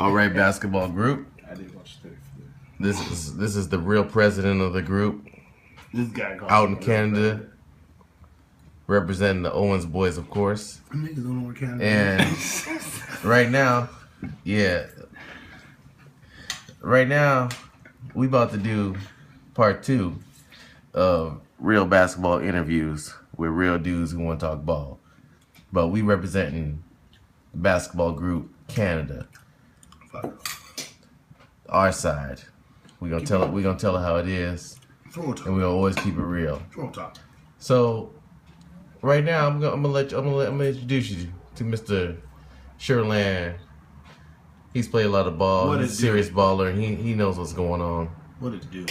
All right, basketball group. I didn't watch the This is the real president of the group This guy out in Canada, representing the Owens boys, of course. Niggas don't know where Canada And right now, we about to do part 2 of real basketball interviews with real dudes who want to talk ball. But we representing the basketball group Canada. Our side. We're gonna tell it how it is. And we're gonna always keep it real. So right now I'm gonna introduce you to Mr. Sherland. He's played a lot of ball. He's a serious baller, and he knows what's going on. What it do?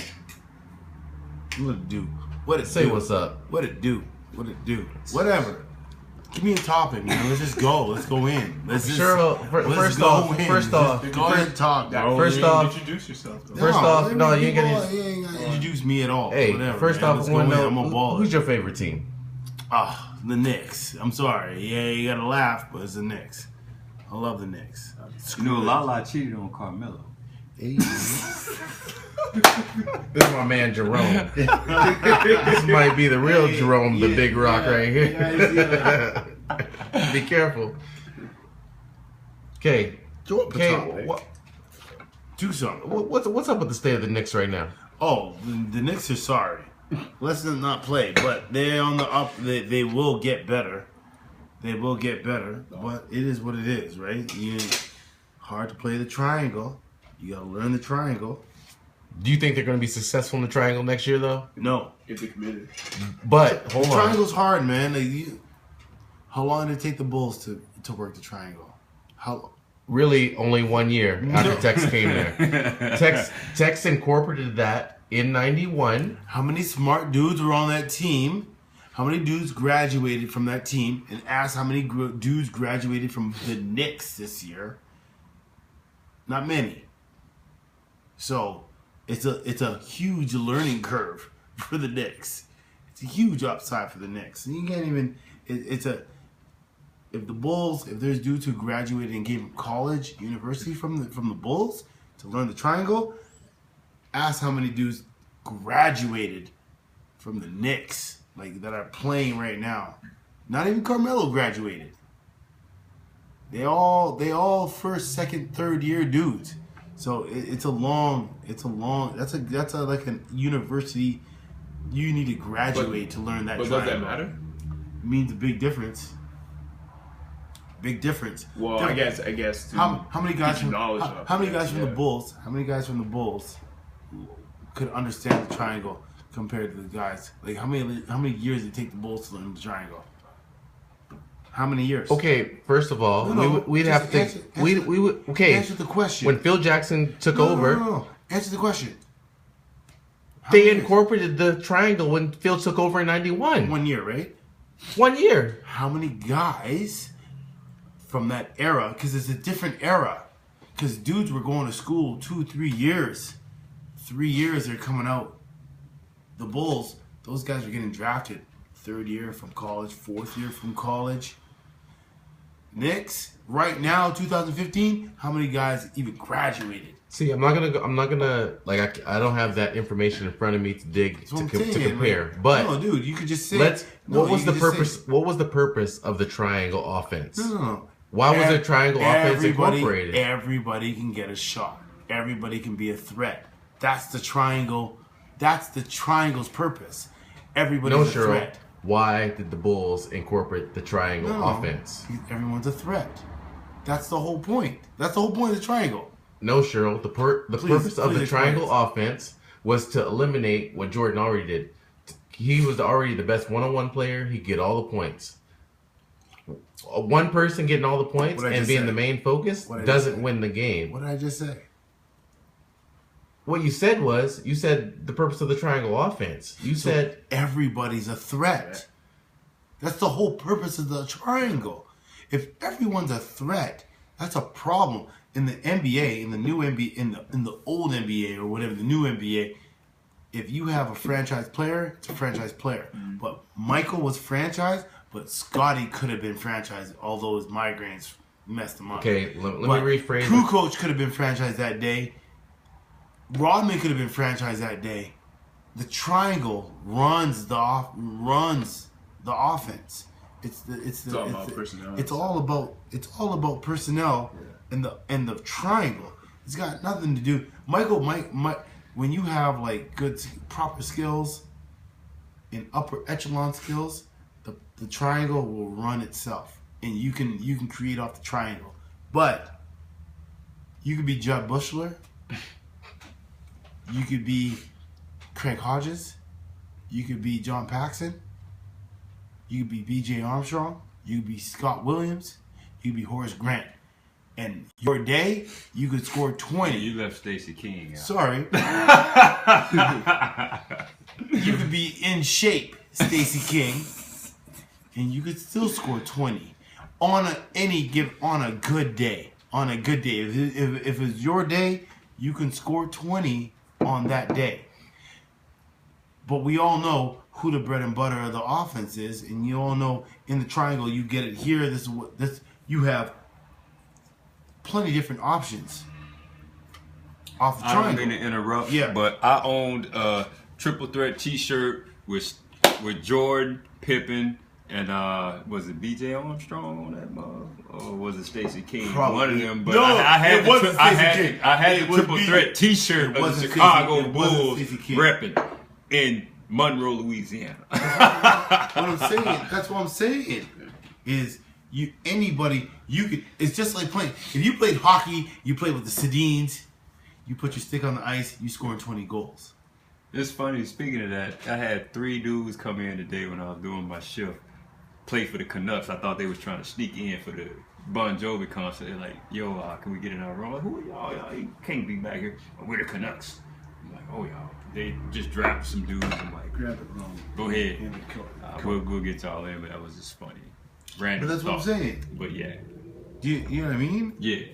What it do? What it Say do? what's up. What it do? What it do? Whatever. Give me a topic, man. Let's just go. Let's go in. Let's just, first off, go ahead and talk. First off, introduce yourself. Though. You ain't gonna introduce me at all. Hey, whatever, first man. off, I want to know I'm a baller. who's your favorite team? The Knicks. I'm sorry. Yeah, you gotta laugh, but it's the Knicks. I love the Knicks. You know, Lala cheated on Carmelo. Hey, This is my man Jerome. This might be the real Jerome, the big rock right here. Be careful. Okay. do something. What's up with the state of the Knicks right now? Oh, the Knicks are sorry. Let's not play, but they're on the up. They will get better. They will get better, but it is what it is, right? Hard to play the triangle. You gotta learn the triangle. Do you think they're going to be successful in the triangle next year, though? No. If they committed. But hold the on. Triangle's hard, man. How long did it take the Bulls to work the triangle? Really, only 1 year after Tex came there. Tex incorporated that in '91. How many smart dudes were on that team? How many dudes graduated from that team? And ask how many dudes graduated from the Knicks this year. Not many. So it's a huge learning curve for the Knicks. It's a huge upside for the Knicks. And you can't even. If there's dudes who graduated and came from college, university from the Bulls to learn the triangle, ask how many dudes graduated from the Knicks, like that are playing right now. Not even Carmelo graduated. They all first, second, third year dudes. So that's like a university. You need to graduate to learn that. But triangle. does that matter? It means a big difference. Big difference. Well, I guess. How many guys from how many guys from the Bulls? How many guys from the Bulls could understand the triangle compared to the guys? Like how many years did it take the Bulls to learn the triangle? How many years? Okay, first of all, we'd have to think. We would answer the question. When Phil Jackson took over, no. Answer the question. They incorporated the triangle when Phil took over in '91. 1 year, right? 1 year. How many guys from that era? Because it's a different era. Because dudes were going to school 2-3 years. 3 years they're coming out. The Bulls, those guys are getting drafted. 3rd year from college, 4th year from college. Knicks, right now, 2015, how many guys even graduated? See, I'm not gonna I don't have that information in front of me to compare. Like, but no, dude, you could just say. What was the purpose? What was the purpose of the triangle offense? No. Why was the triangle offense incorporated? Everybody can get a shot. Everybody can be a threat. That's the triangle. That's the triangle's purpose. Everybody's a threat. Why did the Bulls incorporate the triangle offense? Everyone's a threat. That's the whole point. That's the whole point of the triangle. No, Cheryl. The purpose of the triangle offense was to eliminate what Jordan already did. He was already the best one-on-one player. He get all the points. One person getting all the points and being the main focus doesn't win the game. What did I just say? What you said was, you said the purpose of the triangle offense. You said everybody's a threat. That's the whole purpose of the triangle. If everyone's a threat, that's a problem. In the NBA, in the new NBA, in the old NBA or whatever, the new NBA, if you have a franchise player, it's a franchise player. But Michael was franchised, but Scotty could have been franchised, although his migraines messed them up. Okay, let me But rephrase. Kukoc could have been franchised that day. Rodman could have been franchised that day. The triangle runs the offense. It's all about personnel. It's all about personnel and the triangle. It's got nothing to do. Mike, when you have like good proper skills and upper echelon skills, the triangle will run itself, and you can create off the triangle. But you could be Judd Bushler. You could be Craig Hodges. You could be John Paxson. You could be B.J. Armstrong. You could be Scott Williams. You could be Horace Grant. And your day, you could score 20. You left Stacey King out. Sorry. You could be in shape, Stacey King, and you could still score 20 on a good day. On a good day, if it's your day, you can score 20 on that day. But we all know who the bread and butter of the offense is, and you all know in the triangle you get it here. This you have plenty of different options off the I triangle. don't mean to interrupt, Yeah. but I owned a triple threat T-shirt with Jordan, Pippen, and was it B.J. Armstrong on that mug, or was it Stacey King? Probably. One of them. But No, I had it wasn't I Stacey had King. I had It the was triple B.J. threat T-shirt It of the wasn't Chicago Stacey- it wasn't Bulls Stacey King. repping in Monroe, Louisiana. That's what I'm saying. Is anybody you could? It's just like playing. If you played hockey, you played with the Sedins. You put your stick on the ice, you scoring 20 goals. It's funny, speaking of that, I had 3 dudes come in today when I was doing my shift, play for the Canucks. I thought they was trying to sneak in for the Bon Jovi concert. They're like, yo, can we get in our room? I'm like, who are y'all? Y'all you can't be back here. We're the Canucks. I'm like, oh, y'all. They just drafted some dudes. I'm like, Grab it wrong. go ahead. And it killed it. We'll get y'all in, but that was just funny. Random But that's what I'm thought. saying. But yeah. You know what I mean? Yeah.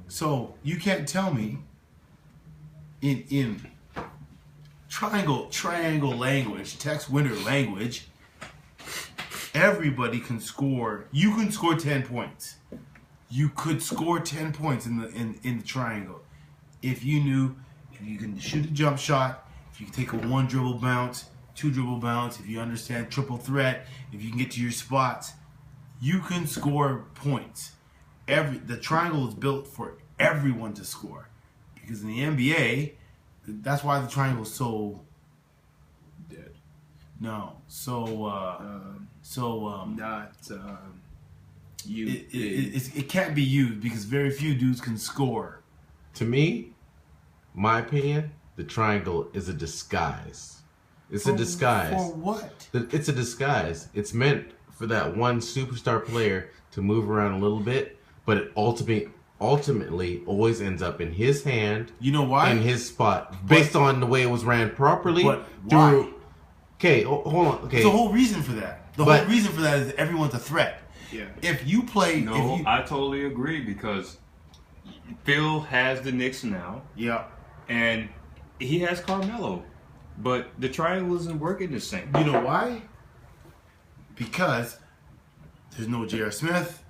So you can't tell me in triangle language, text winner language, everybody can score. You can score 10 points. You could score 10 points in the triangle if you can shoot a jump shot, if you can take a 1 dribble bounce, 2 dribble bounce, if you understand triple threat, if you can get to your spots, you can score points. The triangle is built for everyone to score, because in the NBA, that's why the triangle is so Dead. no so Not you. it can't be used because very few dudes can score. To me, my opinion, the triangle is a disguise. It's a disguise. For what? It's a disguise. It's meant for that one superstar player to move around a little bit, but it ultimately always ends up in his hand, You know why? in his spot, based on the way it was ran properly. But why? Okay, hold on. Okay, There's a whole reason for that. The But- whole reason for that is everyone's a threat. Yeah. If you play, No, I totally agree, because Phil has the Knicks now, yeah. and he has Carmelo, but the triangle isn't working the same. You know why? Because there's no J.R. Smith.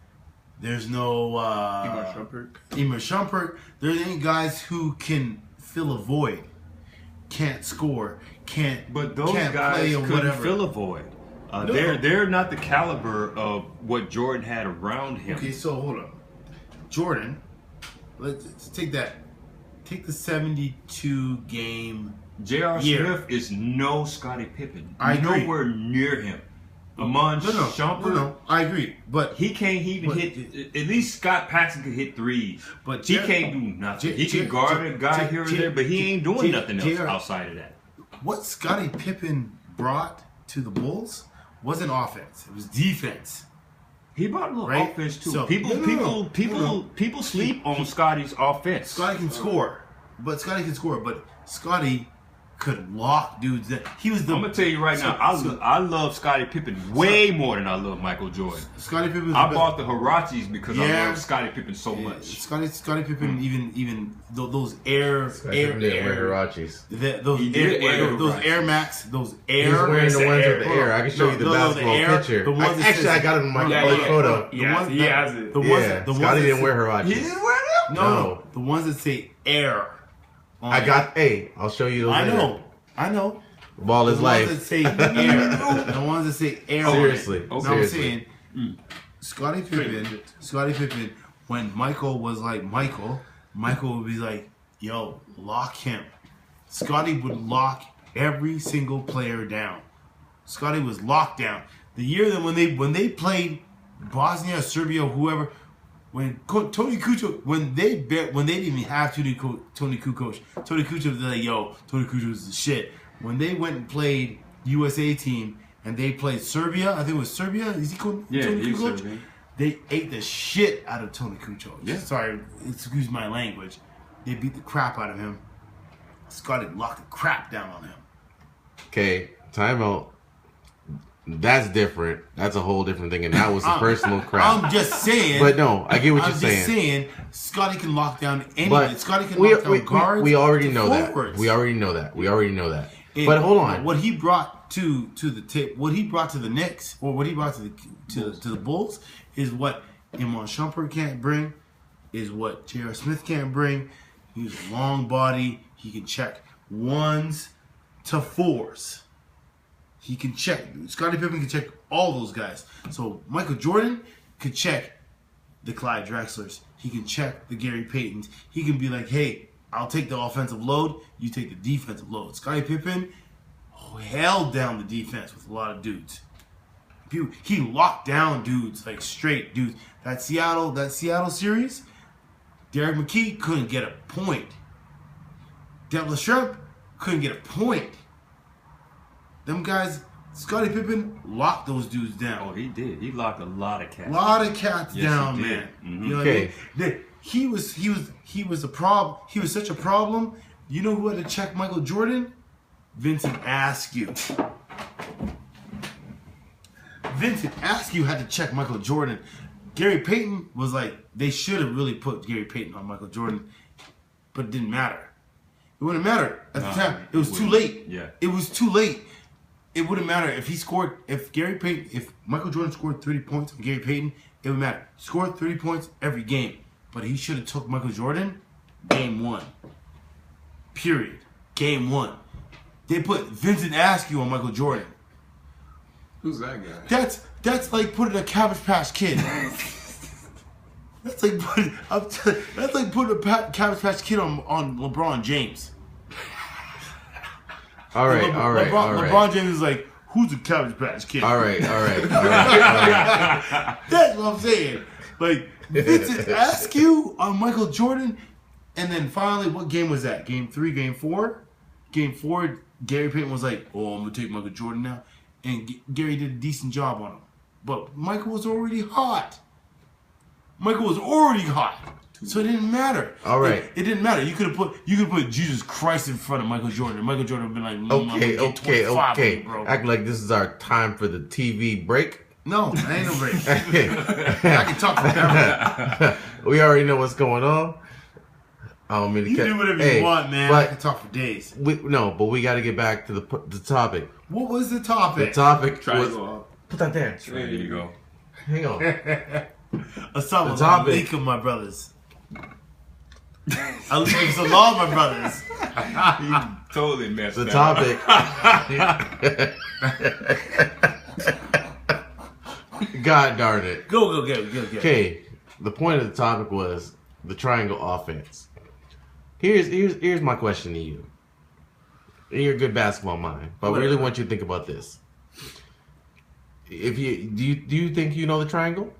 There's no Igor Shumpert. Emer Shumpert. There ain't guys who can fill a void, can't score, can't. But those can't guys play or couldn't whatever. fill a void. No. They're not the caliber of what Jordan had around him. Okay, so hold on. Jordan, let's take that. Take the 72 game. J.R. year. Smith is no Scottie Pippen. I agree. Nowhere near him. Amon Shumpert, No, I agree. But he can't even But- hit. At least Scott Paxson could hit threes. But he J- can't do nothing. J- He can J- guard J- a guy J- here or J- there, but he ain't doing J- nothing else J- outside of that. what Scottie Pippen brought to the Bulls wasn't offense. It was defense. He brought a little Right? offense too. So- People sleep on Scotty's offense. Scottie can score, but Scottie could lock dudes. He was the. I'm gonna tell you right now, I love Scottie Pippen way more than I love Michael Jordan. Scottie Pippen. I bought the Hirachis because I love Scottie Pippen so much. Scottie Pippen, even those Air Hirachis. Those Air Max, those Air. He's wearing the ones with the Air. I can show you the basketball picture. Actually, I got it in my photo. Yeah, he has it. Scottie didn't wear Hirachis. He didn't wear them. No, the ones that say Air. I'll show you those. I know. Ball is life. The ones that say Air. The ones that say Air. Seriously. No, I'm saying, Scottie Pippen, when Michael was like Michael would be like, yo, lock him. Scottie would lock every single player down. Scottie was locked down. The year that when they played Bosnia, Serbia, whoever, when Tony Kukoc, when they didn't even have Tony Kukoc was like, yo, Tony Kukoc was the shit. When they went and played USA team and they played Serbia, I think it was Serbia. Is he called Tony Kukoc? Serbian. They ate the shit out of Tony Kukoc. Yeah. Sorry, excuse my language. They beat the crap out of him. Scottie locked the crap down on him. Okay, timeout. That's different. That's a whole different thing, and that was a personal crap. I'm just saying. But no, I get what you're saying. I'm just saying, Scottie can lock down anybody. Scottie can lock down guards. We already know forwards. that. We already know that. But hold on. What he brought to the tip, what he brought to the Knicks, or what he brought to the Bulls, is what Iman Shumpert can't bring, is what J.R. Smith can't bring. He's a long body. He can check 1s to 4s. He can check. Scottie Pippen can check all those guys. So Michael Jordan could check the Clyde Drexlers. He can check the Gary Paytons. He can be like, hey, I'll take the offensive load. You take the defensive load. Scottie Pippen held down the defense with a lot of dudes. He locked down dudes, like straight dudes. That Seattle series, Derek McKee couldn't get a point. Devin Shrimp couldn't get a point. Them guys, Scottie Pippen locked those dudes down. Oh, he did. He locked a lot of cats. A lot of cats down, man. Mm-hmm. You know what I mean? He was a problem. He was such a problem. You know who had to check Michael Jordan? Vincent Askew. Vincent Askew had to check Michael Jordan. Gary Payton was like, they should have really put Gary Payton on Michael Jordan, but it didn't matter. It wouldn't matter at the time. It was too late. Yeah. It was too late. It wouldn't matter if Michael Jordan scored 30 points on Gary Payton, it would matter. He scored 30 points every game, but he should have took Michael Jordan game 1. Period. Game 1. They put Vincent Askew on Michael Jordan. Who's that guy? That's like putting a Cabbage Patch Kid. That's like putting a Cabbage Patch Kid on LeBron James. All right. LeBron James is like, who's a Cabbage Patch Kid? All right. That's what I'm saying. Like, Vincent Askew on Michael Jordan, and then finally, what game was that? Game 3, Game 4? Game 4, Gary Payton was like, oh, I'm going to take Michael Jordan now. And Gary did a decent job on him. But Michael was already hot. So it didn't matter. All right. It didn't matter. You could put Jesus Christ in front of Michael Jordan. Michael Jordan would have been like, okay. Bro. Act like this is our time for the TV break. No, that ain't no break. I can talk forever. We already know what's going on. I don't mean to do whatever you want, man. I can talk for days. But we got to get back to the topic. What was the topic? The topic was... Put that there. There you go. Hang on. Assalamu alaikum, my brothers. Alaikum salam, my brothers. He totally messed the up. topic. God darn it. Go. Okay, the point of the topic was the triangle offense. Here's my question to you. You're a good basketball mind, but I really want you to think about this. Do you think you know the triangle?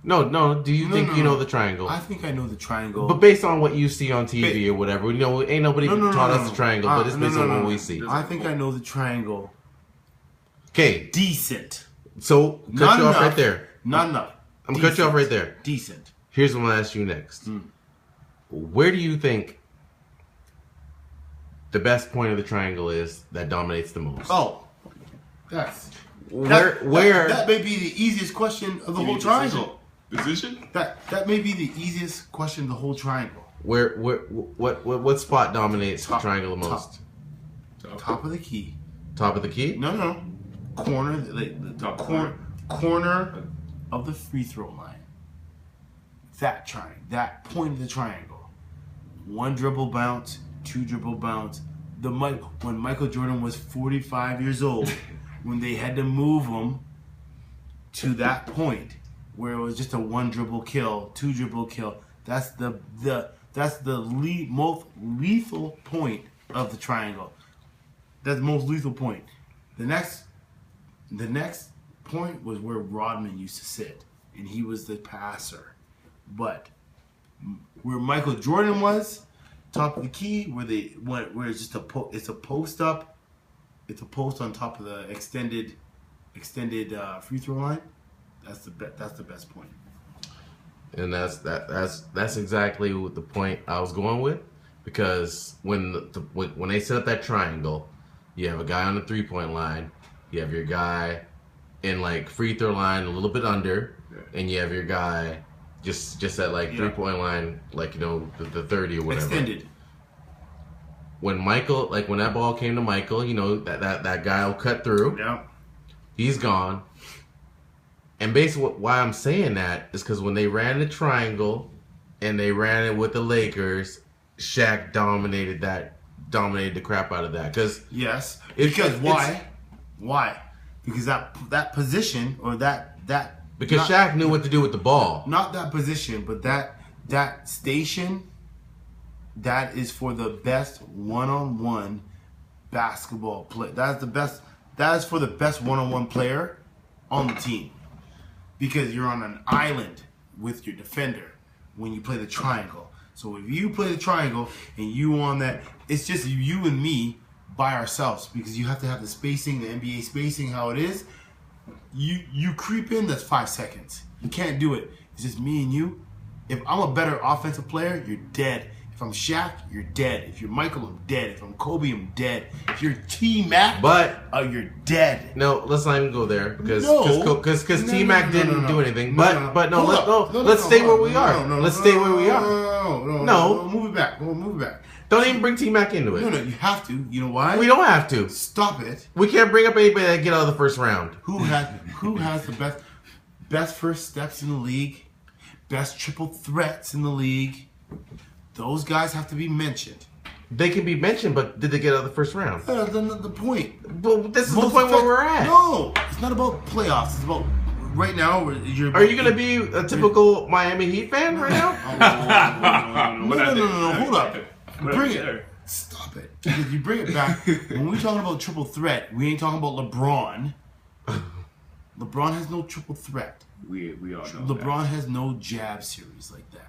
No. Do you think you know the triangle? I think I know the triangle. But based on what you see on TV or whatever, ain't nobody taught us the triangle, but it's based on what we see. I think I know the triangle. Okay. Decent. So, cut you off right there. Not enough. I'm going to cut you off right there. Decent. Here's what I'm going to ask you next. Where do you think the best point of the triangle is that dominates the most? Oh, that may be the easiest question of the whole triangle. Position? That may be the easiest question of the whole triangle. What spot dominates the triangle the most? Top of the key. Top of the key? No. Corner, corner of the free throw line. That that point of the triangle. 1 dribble bounce, 2 dribble bounce. When Michael Jordan was 45 years old, when they had to move him to that point where it was just a 1 dribble kill, 2 dribble kill. That's the most lethal point of the triangle. That's the most lethal point. The next point was where Rodman used to sit, and he was the passer. But where Michael Jordan was, top of the key, where it's just it's a post up, it's a post on top of the extended free throw line. That's the best point. And that's exactly the point I was going with, because when they set up that triangle, you have a guy on the 3-point line, you have your guy in like free throw line a little bit under, and you have your guy just at like 3-point line, like the 30 or whatever. Extended. When that ball came to Michael, that guy will cut through. Yeah. He's gone. And basically why I'm saying that is because when they ran the triangle and they ran it with the Lakers, Shaq dominated the crap out of that. Yes. Because why? Why? Because that position or that because Shaq knew what to do with the ball. Not that position, but that station, that is for the best one-on-one basketball play. That is for the best one-on-one player on the team. Because you're on an island with your defender when you play the triangle. So if you play the triangle and you on that, it's just you and me by ourselves, because you have to have the spacing, the NBA spacing, how it is. You creep in, that's 5 seconds. You can't do it. It's just me and you. If I'm a better offensive player, you're dead. If I'm Shaq, you're dead. If you're Michael, I'm dead. If I'm Kobe, I'm dead. If you're T-Mac, you're dead. No, let's not even go there because T-Mac didn't do anything. Let's stay where we are. Let's stay where we are. No, move it back. Move it back. Don't even bring T-Mac into it. No, you have to. You know why? We don't have to. Stop it. We can't bring up anybody that get out of the first round. Who has the best first steps in the league? Best triple threats in the league? Those guys have to be mentioned. They can be mentioned, but did they get out of the first round? That's the point. Well, this is the point where we're at. No, it's not about playoffs. It's about right now. Are you going to be a typical Miami Heat fan right now? No. Hold up. Bring it. Stop it. Because you bring it back. When we're talking about triple threat, we ain't talking about LeBron. LeBron has no triple threat. We all know LeBron has no jab series like that.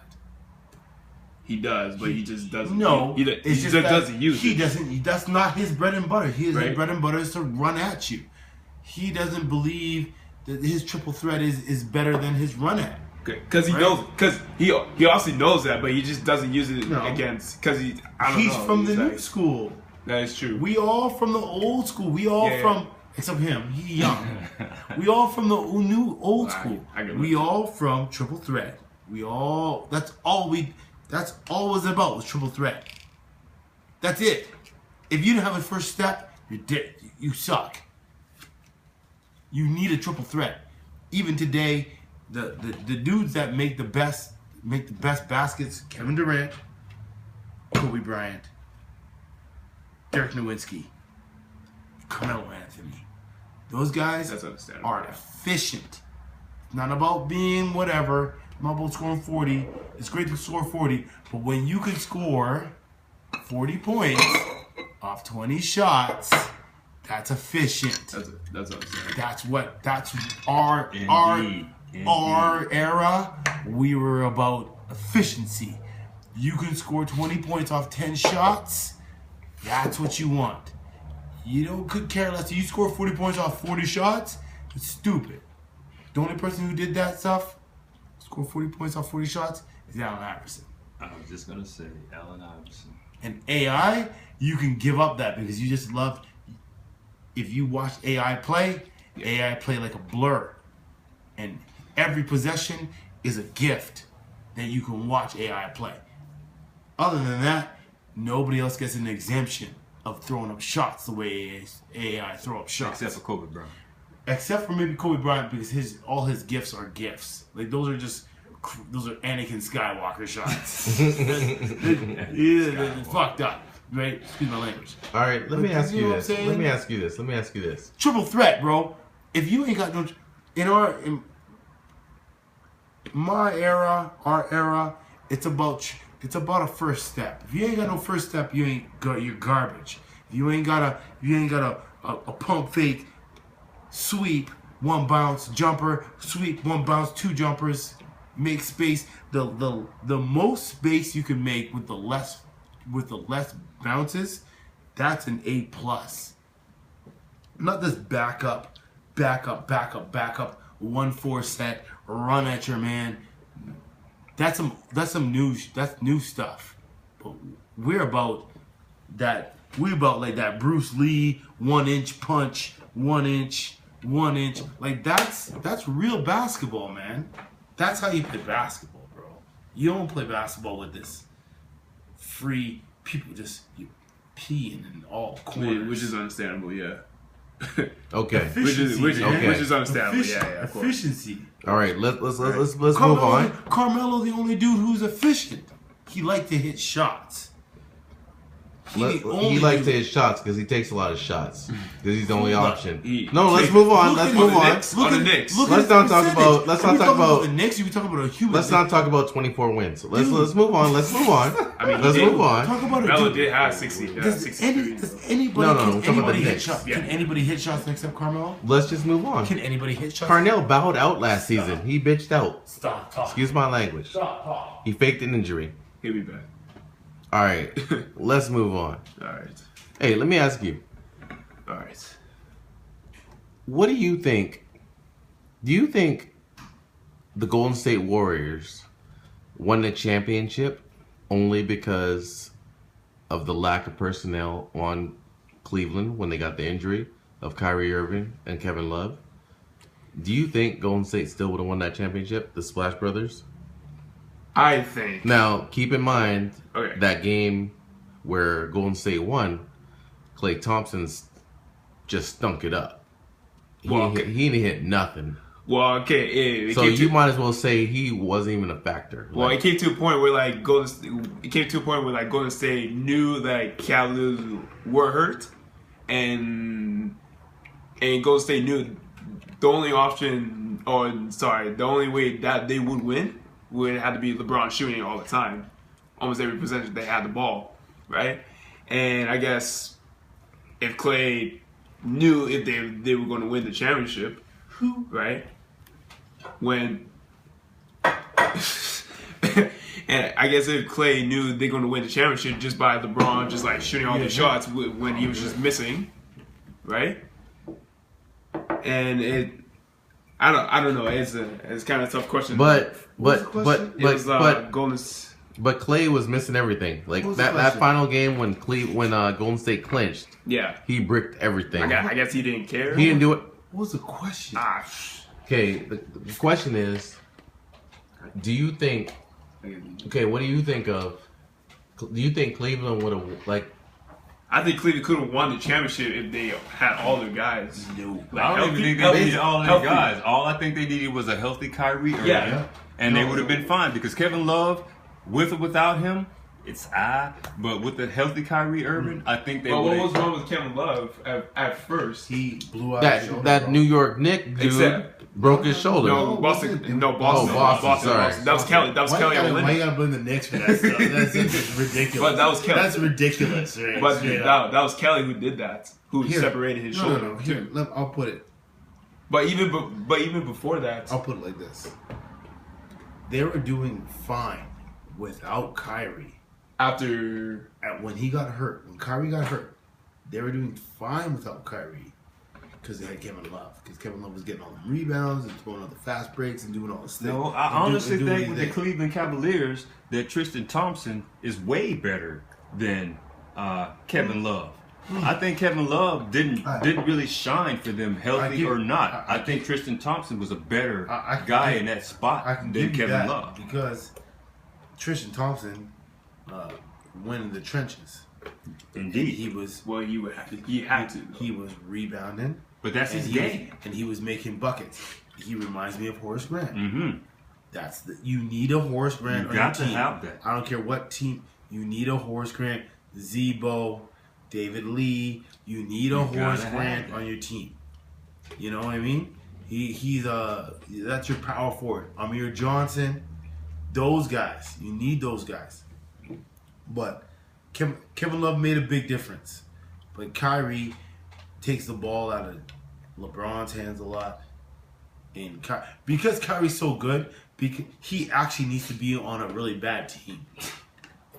He does, but he just doesn't. No, he just doesn't use it. He doesn't. That's not his bread and butter. His bread and butter is to run at you. He doesn't believe that his triple threat is better than his run at. Because he knows. Because he also knows that, but he just doesn't use it against. Because he's from the new school. That is true. We all from the old school. We all from. Except him, he's young. We all from the new old school. We all from triple threat. That's all it was about, was triple threat. That's it. If you didn't have a first step, you're dead. You suck. You need a triple threat. Even today, the dudes that make the best baskets: Kevin Durant, Kobe Bryant, Dirk Nowitzki, Carmelo Anthony. Those guys are efficient. It's not about being whatever. It's not about scoring 40. It's great to score 40, but when you can score 40 points off 20 shots, that's efficient. That's our era. We were about efficiency. You can score 20 points off 10 shots. That's what you want. You could care less. You score 40 points off 40 shots. It's stupid. The only person who did that stuff, score 40 points off 40 shots, is Allen Iverson. I was just gonna say Allen Iverson. And AI, you can give up that because you just love. If you watch AI play like a blur, and every possession is a gift that you can watch AI play. Other than that, nobody else gets an exemption of throwing up shots the way AI throw up shots. Except for Kobe Bryant. Except for maybe Kobe Bryant because all his gifts are gifts. Like those are Anakin Skywalker shots. They're fucked up, right? Excuse my language. All right, let me ask you this. Let me ask you this. Triple threat, bro. If you ain't got no, in my era, our era, it's about a first step. If you ain't got no first step, you're garbage. If you ain't got a pump fake, sweep, one bounce, jumper, sweep, one bounce, two jumpers, make space. The most space you can make with the less bounces, that's an A+. Not this back up, 1-4 set, run at your man. That's new stuff. But we're about that. We're about like that Bruce Lee 1-inch punch, 1 inch. Like that's real basketball, man. That's how you play basketball, bro. You don't play basketball with this free people just peeing in all corners. Which is understandable, yeah. Okay. Which is understandable, yeah, of course. Efficiency. All right, let's move on. Carmelo, the only dude who's efficient. He liked to hit shots. He likes to hit shots because he takes a lot of shots. Because he's the only option. Let's move on. Let's move on. On the Knicks. Let's not talk about. Let's not talk about the Knicks. You talking about a human. Let's not talk about 24 wins. Let's move on. Let's move on. Let's move on. Talk about it. Melo did have 60. Does anybody hit shots? Can anybody hit shots except Carmelo? Let's just move on. Can anybody hit shots? Parnell bowed out last season. He bitched out. Stop talking. Excuse my language. Stop talking. He faked an injury. He'll be back. All right, let's move on. All right. Hey, let me ask you. All right. What do you think? Do you think the Golden State Warriors won the championship only because of the lack of personnel on Cleveland when they got the injury of Kyrie Irving and Kevin Love? Do you think Golden State still would have won that championship, the Splash Brothers? I think. Now, keep in mind that game where Golden State won, Klay Thompson just stunk it up. He didn't hit nothing. Well, okay. So you might as well say he wasn't even a factor. Well, it came to a point where Golden State knew that Cavaliers were hurt, and Golden State knew the only way that they would win would have to be LeBron shooting all the time, almost every possession they had the ball, right? And I guess if Klay knew if they were going to win the championship, right? And I guess if Klay knew they're going to win the championship just by LeBron just shooting all the shots when he was just missing, right? And I don't know. It's kind of a tough question. But Golden's. But Klay was missing everything. That final game when Golden State clinched. Yeah. He bricked everything. I guess he didn't care. He didn't do it. What was the question? Okay, the question is, do you think? Okay, what do you think of? Do you think Cleveland would have I think Cleveland could have won the championship if they had all their guys. No. I don't even think they needed all their guys. All I think they needed was a healthy Kyrie Irving, and they would have been fine because Kevin Love, with or without him, but with the healthy Kyrie Irving, I think they would. What was wrong with Kevin Love at first? He blew out that New York Knick dude broke his shoulder. Boston. Sorry. That was Kelly. Why you gotta blame the Knicks for that stuff? That's ridiculous. But that was Kelly. That's ridiculous. Right? But that was Kelly who did that. Who separated his shoulder. No. Here, I'll put it. But even before that, I'll put it like this: they were doing fine without Kyrie. When he got hurt, when Kyrie got hurt, they were doing fine without Kyrie because they had Kevin Love. Because Kevin Love was getting all the rebounds and throwing all the fast breaks and doing all the stuff. No, I honestly think with the Cleveland Cavaliers that Tristan Thompson is way better than Kevin Love. I think Kevin Love didn't really shine for them, healthy or not. I think Tristan Thompson was a better guy in that spot than Kevin Love. Because Tristan Thompson went in the trenches. Indeed, he was. Well, he had to. He was rebounding, but that's his game, and he was making buckets. He reminds me of Horace Grant. Mm-hmm. You need a Horace Grant. You got to have that. I don't care what team. You need a Horace Grant. Zebo, David Lee. You need a Horace Grant on your team. You know what I mean? He's that's your power forward. Amir Johnson. Those guys. You need those guys. But Kevin Love made a big difference. But Kyrie takes the ball out of LeBron's hands a lot. And because Kyrie's so good, he actually needs to be on a really bad team.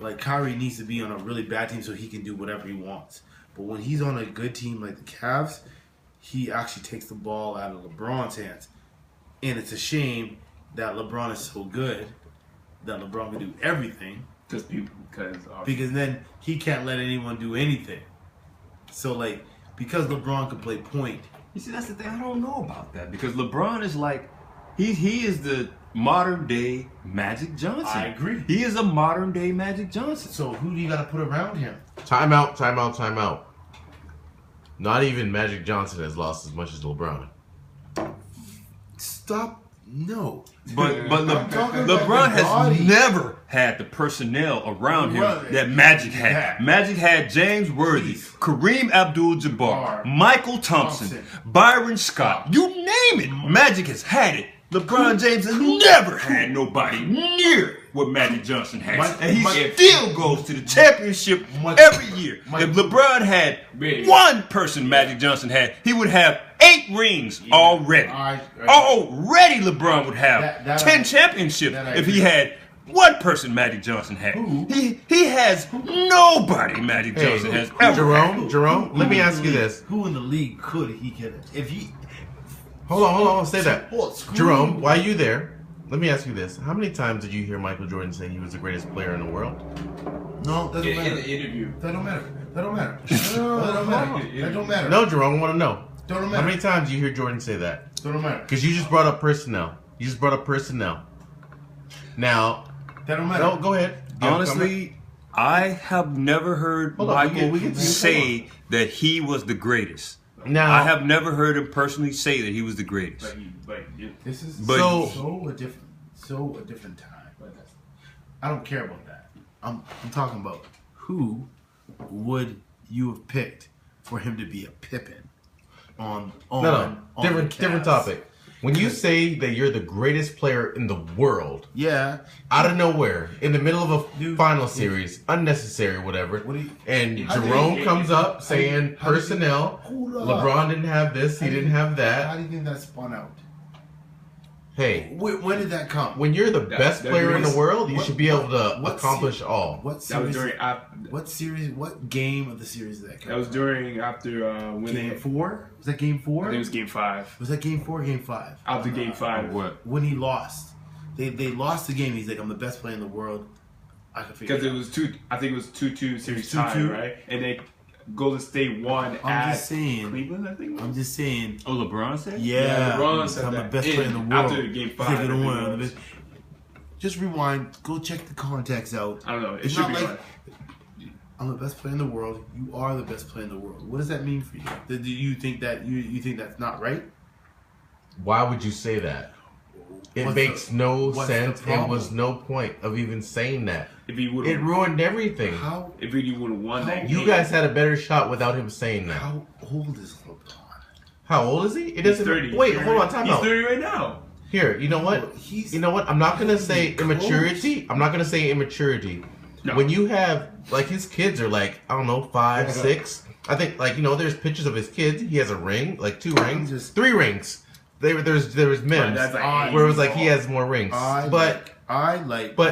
Like, Kyrie needs to be on a really bad team so he can do whatever he wants. But when he's on a good team like the Cavs, he actually takes the ball out of LeBron's hands. And it's a shame that LeBron is so good that LeBron can do everything. Because then he can't let anyone do anything. So, like, because LeBron can play point. You see, that's the thing. I don't know about that. Because LeBron is like, he is the modern day Magic Johnson. I agree. He is a modern day Magic Johnson. So who do you got to put around him? Time out. Not even Magic Johnson has lost as much as LeBron. Stop. No. But LeBron has never had the personnel around him that Magic had. Magic had James Worthy, Kareem Abdul-Jabbar, Michael Thompson, Byron Scott. You name it. Magic has had it. LeBron James has never had nobody near what Magic Johnson has. And he still goes to the championship every year. If LeBron had one person Magic Johnson had, he would have 8 rings already. Already LeBron would have 10 championships if he had one person Magic Johnson had. He has nobody Magic Johnson has ever. Jerome, let me ask you this. Who in the league could he get it? If he... Hold on, say that. Jerome, while you there, let me ask you this. How many times did you hear Michael Jordan say he was the greatest player in the world? No, that don't matter. In the interview. That don't matter. No, Jerome, I want to know. Don't matter. How many times do you hear Jordan say that? Don't matter. Because you just brought up personnel. Now, that don't matter. No, go ahead. Honestly, I have never heard Michael say that he was the greatest. Now, I have never heard him personally say that he was the greatest. This is so a different time. I don't care about that. I'm talking about who would you have picked for him to be a Pippen on different topic. When you say that you're the greatest player in the world, out of nowhere, in the middle of a final series, unnecessary, whatever, and Jerome comes up saying personnel, LeBron didn't have this, he didn't have that. How do you think that spun out? Hey, when did that come? When you're the best player in the world, you should be able to accomplish all. What series? What series? What game of the series did that come? That was during after winning. Game 4? Was that Game 4? I think it was Game 5. Was that Game 4 or Game 5? After Game 5. What? When he lost, they lost the game. He's like, I'm the best player in the world. I can figure. Because it was 2. I think it was 2-2 series tie, right? And they Golden State won at Cleveland, I think. I'm just saying. Oh, LeBron said? Yeah, LeBron said I'm that. the best player in the world. After Game 5. Just rewind. Go check the context out. I don't know. It's not like I'm the best player in the world. You are the best player in the world. What does that mean for you? Do you think that you think that's not right? Why would you say that? It makes no sense. There was no point of even saying that. It ruined everything. How? If he would have won that game. You guys had a better shot without him saying that. How old is LeBron? How old is he? It doesn't. 30. Wait, hold on. Time out. He's 30 right now. Here, you know what? You know what? I'm not gonna say immaturity. I'm not gonna say immaturity. No. When you have like his kids are like I don't know 5, 6. I think there's pictures of his kids. He has a ring, like 2 rings, 3 rings. There was memes where it was like he has more rings. But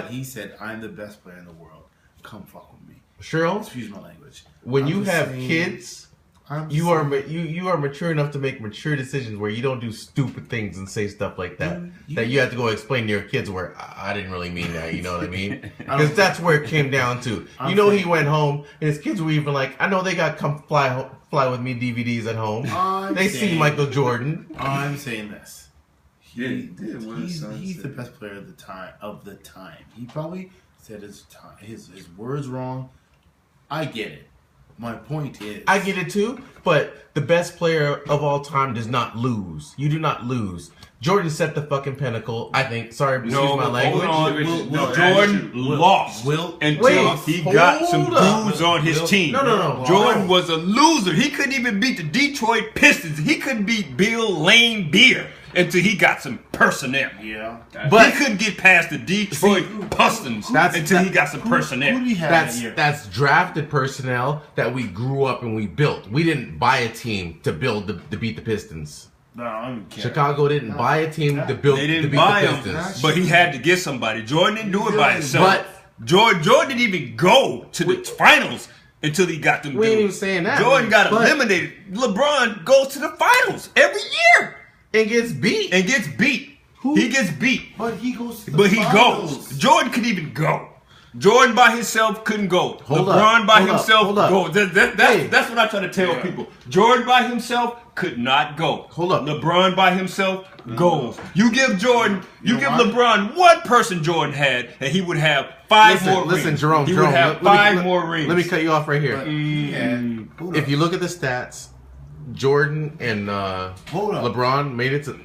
he said I'm the best player in the world. Come fuck with me. Cheryl, excuse my language. When you have kids You are mature enough to make mature decisions where you don't do stupid things and say stuff like that. That you have to go explain to your kids where I didn't really mean that. You know what I mean? Because that's where it came down to. He went home and his kids were even like, I know they got Come Fly With Me DVDs at home. They see Michael Jordan. I'm saying this. He's the best player of the time. He probably said his words wrong. I get it. My point is, I get it too, but the best player of all time does not lose. You do not lose. Jordan set the fucking pinnacle. I think. Sorry, excuse my language. Jordan lost until he got some dudes on his team. No. Jordan was a loser. He couldn't even beat the Detroit Pistons. He couldn't beat Bill Lane Beer until he got some personnel. Yeah, but he couldn't get past the Detroit Pistons until he got some personnel. Who did he have that's drafted personnel that we grew up and we built. We didn't buy a team to build to beat the Pistons. No, I don't care. Chicago didn't buy a team to build. They didn't to beat buy the him, Pistons. but he had to get somebody. Jordan didn't do it by himself. But Jordan didn't even go to the finals until he got them. We ain't even saying that. Jordan got eliminated. LeBron goes to the finals every year and gets beat. He gets beat. But he goes to the finals. Jordan could even go. Jordan by himself couldn't go. Hold LeBron up, by hold himself up. goes. That's what I try to tell people. Jordan by himself could not go. Hold up. LeBron by himself goes. You give LeBron one person Jordan had, and he would have five more rings. Listen, Jerome. He would have five more rings. Let me cut you off right here. If you look at the stats, Jordan and LeBron made it to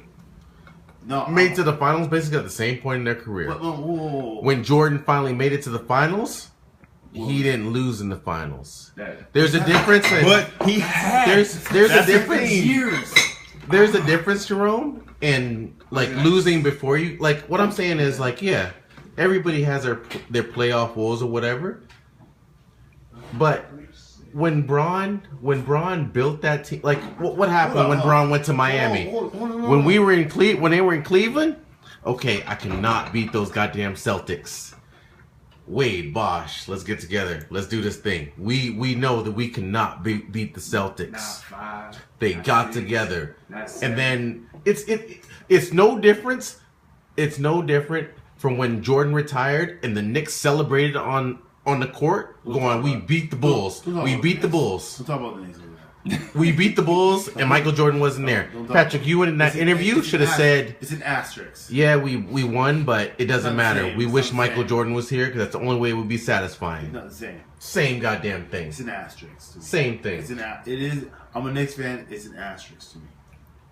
the finals basically at the same point in their career. When Jordan finally made it to the finals, he didn't lose in the finals. There's a difference. But he had. There's a difference. There's a difference, Jerome, in like losing before you. Like what I'm saying is like, yeah, everybody has their playoff woes or whatever. But when Bron built that team, like what happened when Bron went to Miami? When they were in Cleveland, okay, I cannot beat those goddamn Celtics. Wade, Bosh, let's get together. Let's do this thing. We know that we cannot beat the Celtics. They got together, and then it's no difference. It's no different from when Jordan retired and the Knicks celebrated on the court, going, "We beat the Bulls. We beat the Bulls." We'll talk about the Knicks. We beat the Bulls, and Michael Jordan wasn't there. Patrick, you in that interview should have said, "It's an asterisk." Yeah, we won, but it doesn't matter. We wish Michael same. Jordan was here because that's the only way it would be satisfying. It's not the same. Same goddamn thing. It's an asterisk. To me. Same thing. It is. I'm a Knicks fan. It's an asterisk to me.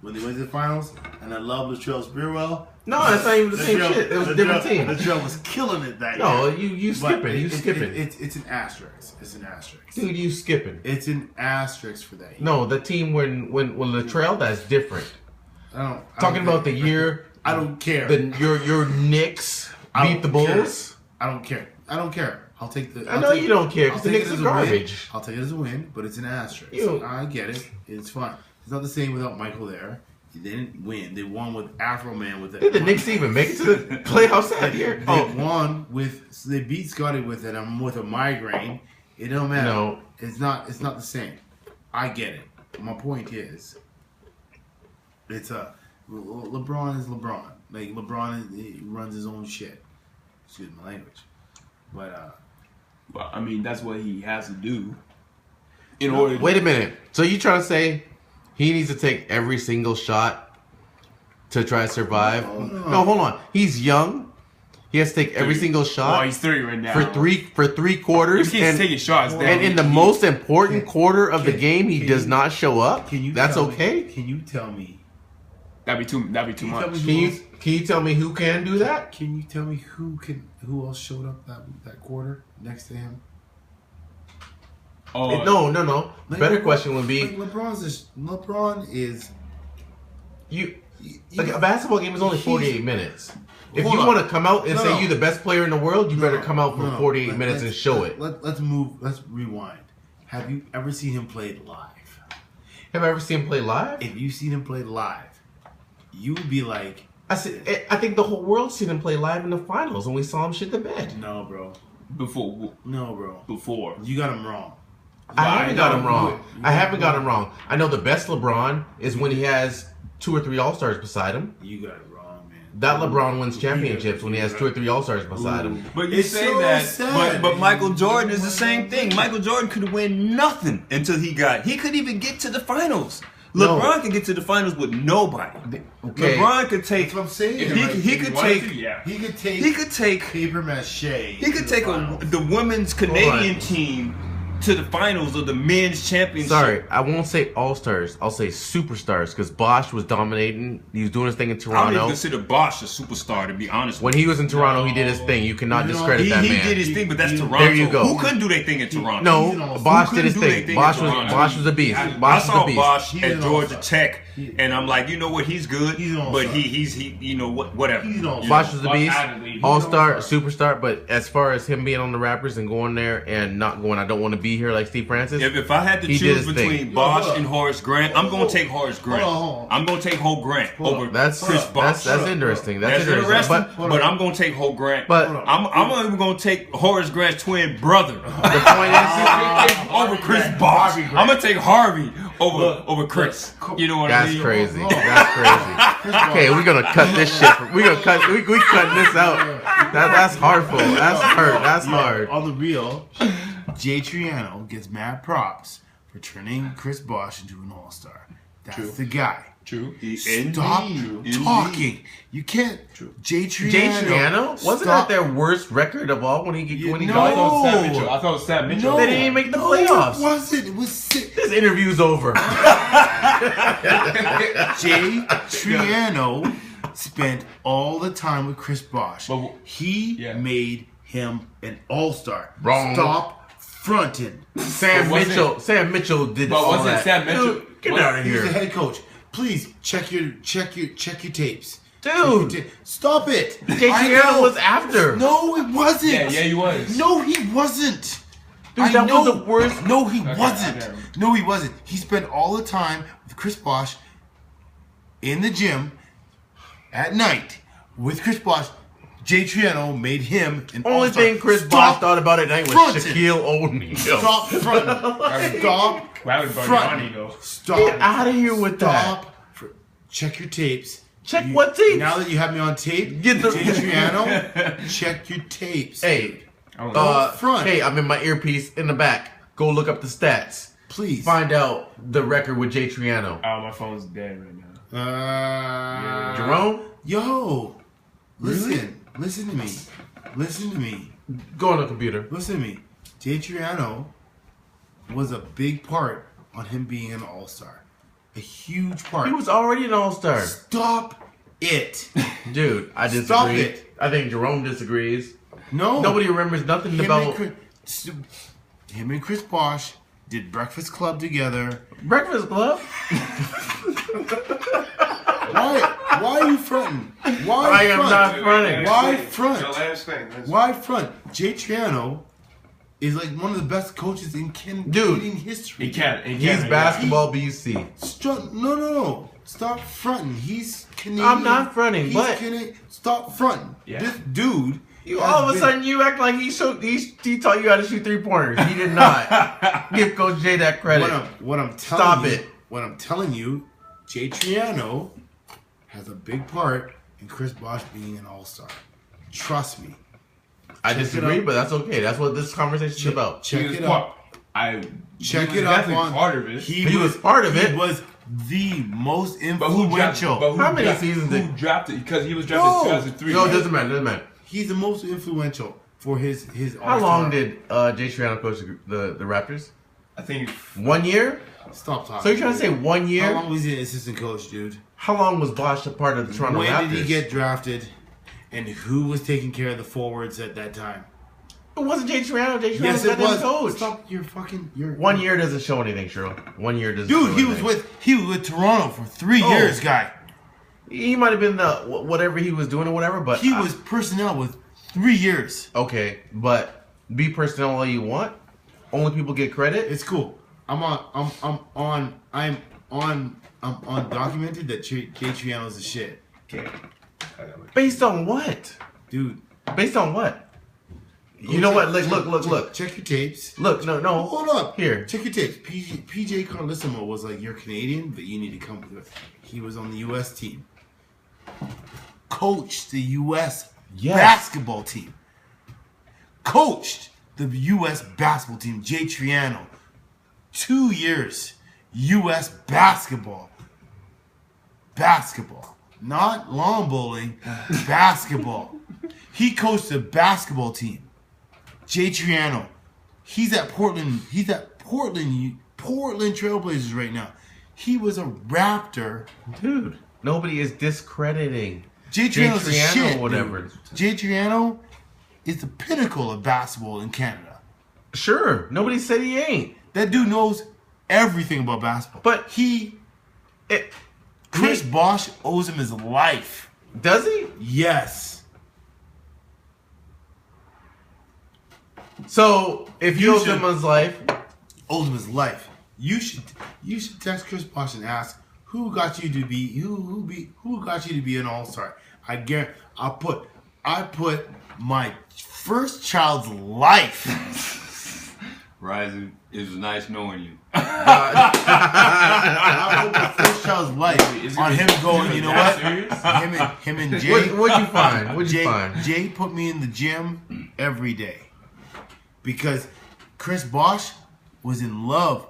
When they went to the finals, and I love Latrell Sprewell. No, that's not even the same shit. It was a different team. Latrell was killing it that year. No, you skipping. You skipping. It's an asterisk. It's an asterisk. Dude, you skipping. It's an asterisk for that year. No, the team when Latrell, that's different. Talking about the year. I don't care. Your Knicks beat the Bulls. I don't care. I'll take the. I know you don't care because the Knicks are garbage. I'll take it as a win, but it's an asterisk. I get it. It's fine. It's not the same without Michael there. They didn't win. They won with Afro Man with it. Did the Knicks even make it to the playoffs that year? They won with. So they beat Scotty with it. I'm with a migraine. It don't matter. No. It's not the same. I get it. My point is, it's LeBron is LeBron. Like LeBron he runs his own shit. Excuse my language. But well, I mean that's what he has to do. In order. Wait a minute. So you trying to say he needs to take every single shot to try to survive? No, hold on. He's young. He has to take every single shot. Well, he's 30 right now. For three quarters. If he's taking shots, and in the most important quarter of the game, he does not show up. That's okay. Can you tell me? That'd be too much. Can you tell me who can do that? Can you tell me who else showed up that quarter next to him? Oh no. Better question would be LeBron is like a basketball game is only 48 minutes. If you want to come out and say you're the best player in the world, you better come out for 48 minutes and show it. Let's move. Let's rewind. Have you ever seen him play live? Have I ever seen him play live? If you've seen him play live, you would be like, I think the whole world's seen him play live in the finals, and we saw him shit the bed. No, bro. Before. No, bro. Before. You got him wrong. I haven't got him wrong. I haven't got him wrong. I know the best LeBron is when he has 2 or 3 All-Stars beside him. You got it wrong, man. That LeBron wins championships when he has 2 or 3 All-Stars beside him. But you say that, but Michael Jordan is the same thing. Michael Jordan could win nothing until he could even get to the finals. LeBron could get to the finals with nobody. Okay. LeBron could take. That's what I'm saying. He could take. He could take paper mache. He could take the women's Canadian team to the finals of the men's championship. Sorry, I won't say all-stars. I'll say superstars because Bosch was dominating. He was doing his thing in I don't Toronto. even consider Bosch a superstar, to be honest. When he was in Toronto, he did his thing. You cannot discredit that man. He did his thing, but that's Toronto. There you go. Who couldn't do their thing in Toronto? No, Bosch did his thing. Bosch was a beast. I Bosch was saw a beast. Bosch He's at an Georgia all-star. Tech, and I'm like, you know what? He's good, He's an but all-star. he you know what? Whatever. He's an all-star. Bosch was a beast, He's all-star, all-star. superstar. But as far as him being on the Raptors and going there and not going, I don't want to be here like Steve Francis. If I had to He did choose his thing. between Bosch and Horace Grant, I'm going to take Horace Grant. Hold on. I'm going to take Holt Grant over That's Chris Bosch. that's interesting. That's That's interesting. interesting, But but I'm going to take Holt Grant. But- I'm even going to take Horace Grant's twin brother the point is, over Chris Bosch. I'm going to take Harvey over Chris. You know what I that's mean? crazy. That's crazy. Okay, we're gonna cut this shit. We cutting this out. That's hurtful. That's hurt. That's hard. On the real, Jay Triano gets mad props for turning Chris Bosch into an all-star. That's the guy. True. Stop talking. You can't. Jay Triano. Jay Triano? Wasn't that their worst record of all when he No. got? I thought it was Sam Mitchell. They didn't even make the No, playoffs. it wasn't. It was sick. This interview's over. Jay Triano spent all the time with Chris Bosch. But- He Yeah. made him an all-star. Wrong. Stop fronting. Sam Mitchell did But all wasn't that. Sam Mitchell- Dude, get what- out of He's the here, head coach. Please check your tapes. dude. Stop it. Jay I Triano know. was after. No, it wasn't. Yeah, he was. No, he wasn't. Dude, that was the worst. No, he Okay, wasn't. okay. No, he wasn't. He spent all the time with Chris Bosch in the gym at night with Chris Bosch. Jay Triano made him an Only all-star. thing Chris Stop Bosch thought about at night was fronting. Shaquille O'Neal. Stop fronting. Stop Why would Bargnani fronting. go? Stop. Get out of here with that. Stop. Check your tapes. Check what tapes? Now that you have me on tape, Get the- Jay Triano, check your tapes. Hey, front. hey, I'm in my earpiece in the back. Go look up the stats. Please. Find out the record with Jay Triano. Oh, my phone's dead right now. Jerome, Yo, listen to me. Listen to me. go on the computer. Listen to me. Jay Triano was a big part on him being an all-star. A huge part. He was already an all-star. Stop it. Dude, I disagree. Stop it. I think Jerome disagrees. No. Nobody remembers nothing him about him and Chris Bosch did Breakfast Club together. Breakfast Club. Why are you fronting? Why I am front? not fronting. Why front? Last thing. Why front? Jay Triano is like one of the best coaches in Canadian history. He can't. He's basketball BC. No. Stop fronting. He's Canadian. I'm not fronting, He's but- stop fronting. Yeah. This dude. You has all of a been- sudden you act like he taught you how to shoot 3-pointers. He did not. Give Coach Jay that credit. What I'm telling Stop you, it. What I'm telling you, Jay Triano has a big part in Chris Bosch being an all-star. Trust me. I Check it disagree, out. but that's okay. That's what this conversation is about. Check He was it out. Check he was it out. definitely On, part of it. He was part of it. He was the most But who influential. How many seasons Who did- drafted? Because he was drafted in 2003. No, it right? doesn't matter. He's the most influential for his How all-star. long did Jay Triano coach the Raptors? I think 1 year? Stop talking. So you're trying to say 1 How year? long was he an assistant coach, dude? How long was Bosch a part of the Toronto When Raptors? did he get drafted? And who was taking care of the forwards at that time? It wasn't Jay Triano. Jay Triano Yes, was it the was. coach. Stop your fucking. 1 year doesn't show anything, Cheryl. 1 year doesn't Dude, show he was anything. with Toronto for 3 Oh. years, guy. He might have been the whatever he was doing or whatever, but He was personnel with 3 years. okay. But be personnel all you want. Only people get credit. It's cool. I'm on documented that Jay Triano's a shit. Okay. Based on what? Dude, Based on what? You know what? Look. Check your tapes. Look, no. Hold up. Here. Check your tapes. PJ Carlissimo was like, you're Canadian, but you need to come with us. He was on the U.S. team. Coached the U.S. basketball team. Coached the U.S. basketball team. Jay Triano. 2 years. U.S. basketball. Basketball. Not lawn bowling. Basketball. He coached the basketball team. Jay Triano. He's at Portland. Portland Trailblazers right now. He was a Raptor. Dude, nobody is discrediting Jay Triano's a shit, or whatever. Dude. Jay Triano is the pinnacle of basketball in Canada. Sure. Nobody said he ain't. That dude knows everything about basketball. But Chris Bosh owes him his life. Does he? Yes. So if he owes him his life, you should text Chris Bosh and ask who got you to be who got you to be an all-star. I guarantee I put my first child's life. Ryzen, it was nice knowing you. I put my first child's life on him going, you know what? Him and Jay. What'd you find? What'd you find? Jay put me in the gym every day. Because Chris Bosh was in love.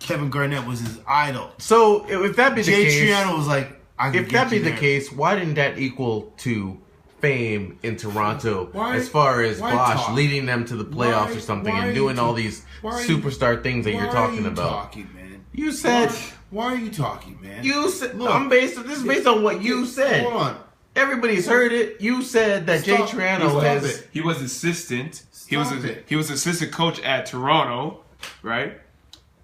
Kevin Garnett was his idol. So if that be the case, Jay Triano was like, if that be the case, why didn't that equal to fame in Toronto as far as Bosh leading them to the playoffs or something and doing all these superstar things that you're talking about? Man? You said. Why are you talking, man? You said. This is based on what you said. Hold on. Everybody's heard it. You said that Jay Triano has. He was assistant. He was assistant coach at Toronto, right?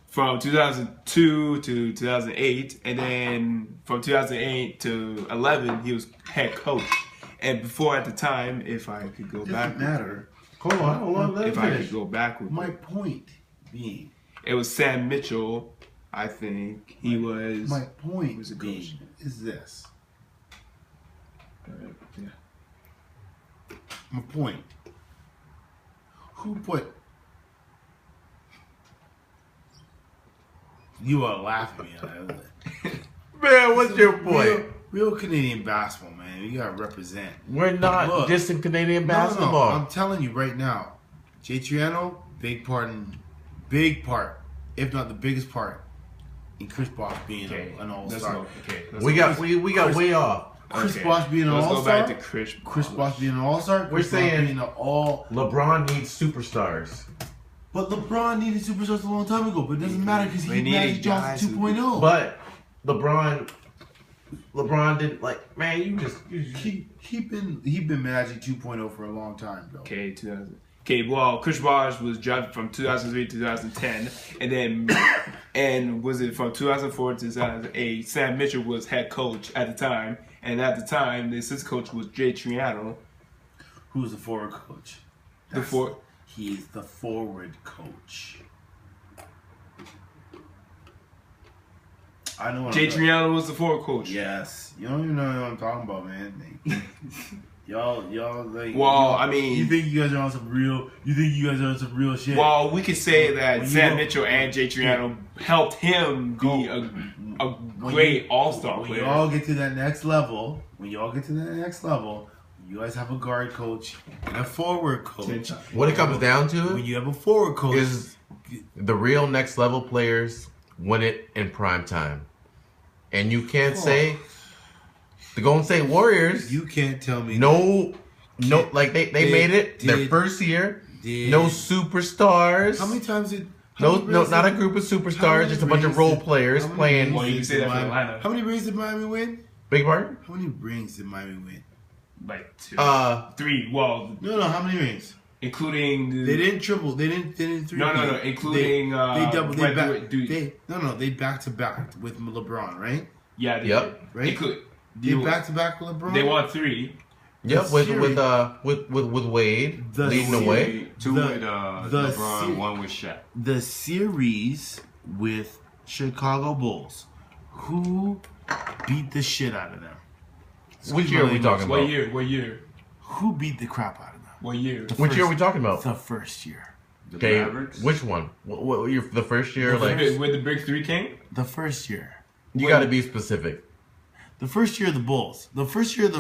From 2002 to 2008, and then from 2008 to 11, he was head coach. And before, at the time, if I could go back, doesn't matter. Hold on. Let if me I finish. could go back with My point being, it was Sam Mitchell. I think he was. my point was a being coach. is this. Yeah. My point. Who put? You are laughing at me. Man, what's your point? Real Canadian basketball, man. You gotta represent. We're not just in Canadian basketball. No, I'm telling you right now, Jay Triano, big part, if not the biggest part, in Chris Bosh being an all-star. We got way off. Chris Bosh being an all-star. Let's go back to Chris Bosh being an all-star. We're saying being LeBron needs superstars. But LeBron needed superstars a long time ago. But it doesn't matter because he Magic Johnson 2.0. But LeBron didn't man. He been Magic 2.0 for a long time, bro. Well, Chris Bosh was drafted from 2003 to 2010, and was it from 2004 to 2008? Sam Mitchell was head coach at the time, and at the time, the assistant coach was Jay Triano. Who was the forward coach? He is the forward coach. I know. Jay Triano was the forward coach. Yes, you don't even know what I'm talking about, man. y'all like. Well, I mean, you think you guys are on some real? You think you guys are on some real shit? Well, we could say that Sam Mitchell and Jay Triano helped him be a great all-star player. When y'all get to that next level, you guys have a guard coach and a forward coach. What it comes down to when you have a forward coach is the real next level players win it in prime time. And you can't say the Golden State Warriors. You can't tell me they made it their first year. No superstars. How many times did not a group of superstars, just a bunch of role players playing. Well, you can say that for Atlanta. How many rings did Miami win? Big pardon? How many rings did Miami win? Like 2. 3. Well, no. How many rings? Including they didn't triple. They didn't three. No. Including they double. They back to back with LeBron, right? Yeah. Right. They back to back with LeBron. They won 3. Yep, with Wade leading the way. 2 with LeBron, 1 with Shaq. The series with Chicago Bulls, who beat the shit out of them? Which year are we talking about? What year? Who beat the crap out of them? What year? Which year are we talking about? The first year. The Okay, Mavericks. which one? What year? The first year, like Where the Big Three came? The first year. you got to be specific. The first year of the Bulls. The first year of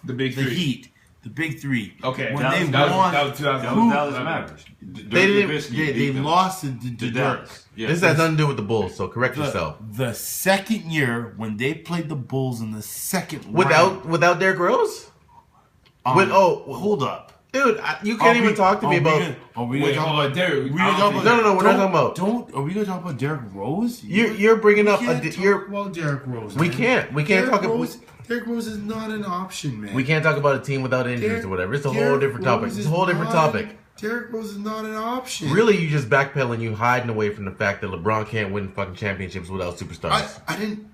The Big the Three. Heat. The Big Three. Okay, When that they was won, 2000. That was Dallas Mavericks. They didn't- they lost to Dirk. Dallas. Yeah. This has nothing to do with the Bulls, so correct yourself. The second year when they played the Bulls in the second round. Without Derrick Rose? Hold up. Dude, you can't even talk to me about. Are we gonna Wait, talk hold on, about Derrick. We gonna talk about, No, we're not talking about. Are we gonna talk about Derrick Rose? You're bringing up. We can't You're. talk about Derrick Rose. We man. can't. We can't Derrick talk about. Rose. Derrick Rose is not an option, man. We can't talk about a team without injuries or whatever. It's a whole different topic. It's a whole different topic. Derrick Rose is not an option. Really, you just backpedaling, you hiding away from the fact that LeBron can't win fucking championships without superstars. I didn't.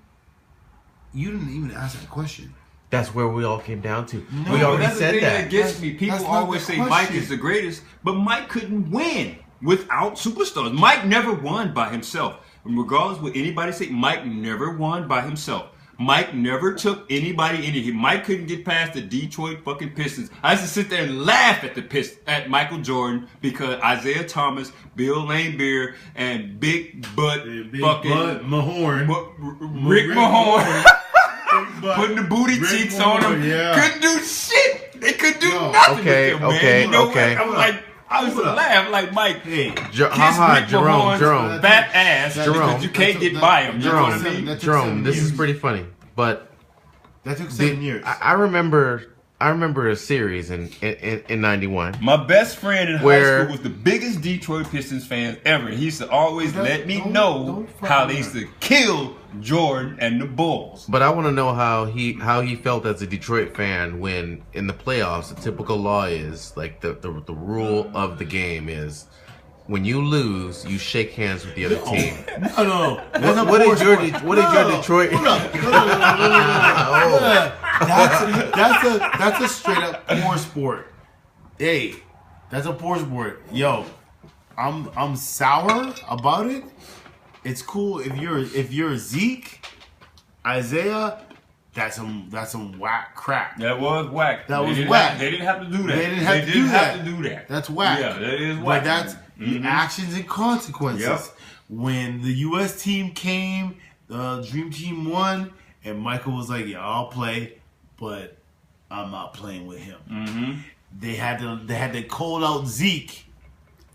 You didn't even ask that question. That's where we all came down to. No, we but already That's the said thing that. that gets me. People That's not always the say Mike question. is the greatest, but Mike couldn't win without superstars. Mike never won by himself. And regardless what anybody say, Mike never won by himself. Mike never took anybody in. Mike couldn't get past the Detroit fucking Pistons. I used to sit there and laugh at Michael Jordan because Isaiah Thomas, Bill Laimbeer, and Big Butt Mahorn. Rick Mahorn putting the booty Rick cheeks Mahorn, on him. yeah. Couldn't do shit. They couldn't do Yo. nothing Okay, with him, man. okay, You know okay. what? I was like, I was laugh like Mike. Hey, Kiss Haha, Rick Mahorn's Jerome. fat ass Jerome. because you can't get by him. You know what I mean? That took Jerome, 7 this is years. pretty funny, but That took 7 years. I remember a series in '91. My best friend in high Where- school was the biggest Detroit Pistons fan ever. He used to always Don't- let me don't- know don't fuck how with they used her. to kill Jordan and the Bulls. But I want to know how he felt as a Detroit fan when in the playoffs the typical law is like the rule of the game is when you lose you shake hands with the other team. No. What did your Detroit? Hold up. No. That's a straight up poor sport. Hey, that's a poor sport. Yo, I'm sour about it. It's cool if you're Zeke, Isaiah. That's some whack crap. That was whack. That was didn't whack. Have, they didn't have to do that. They didn't have to do that. That's whack. Yeah, that is But whack. that's the actions and consequences. Yep. When the U.S. team came, the Dream Team won, and Michael was like, "Yeah, I'll play, but I'm not playing with him." Mm-hmm. They had to call out Zeke.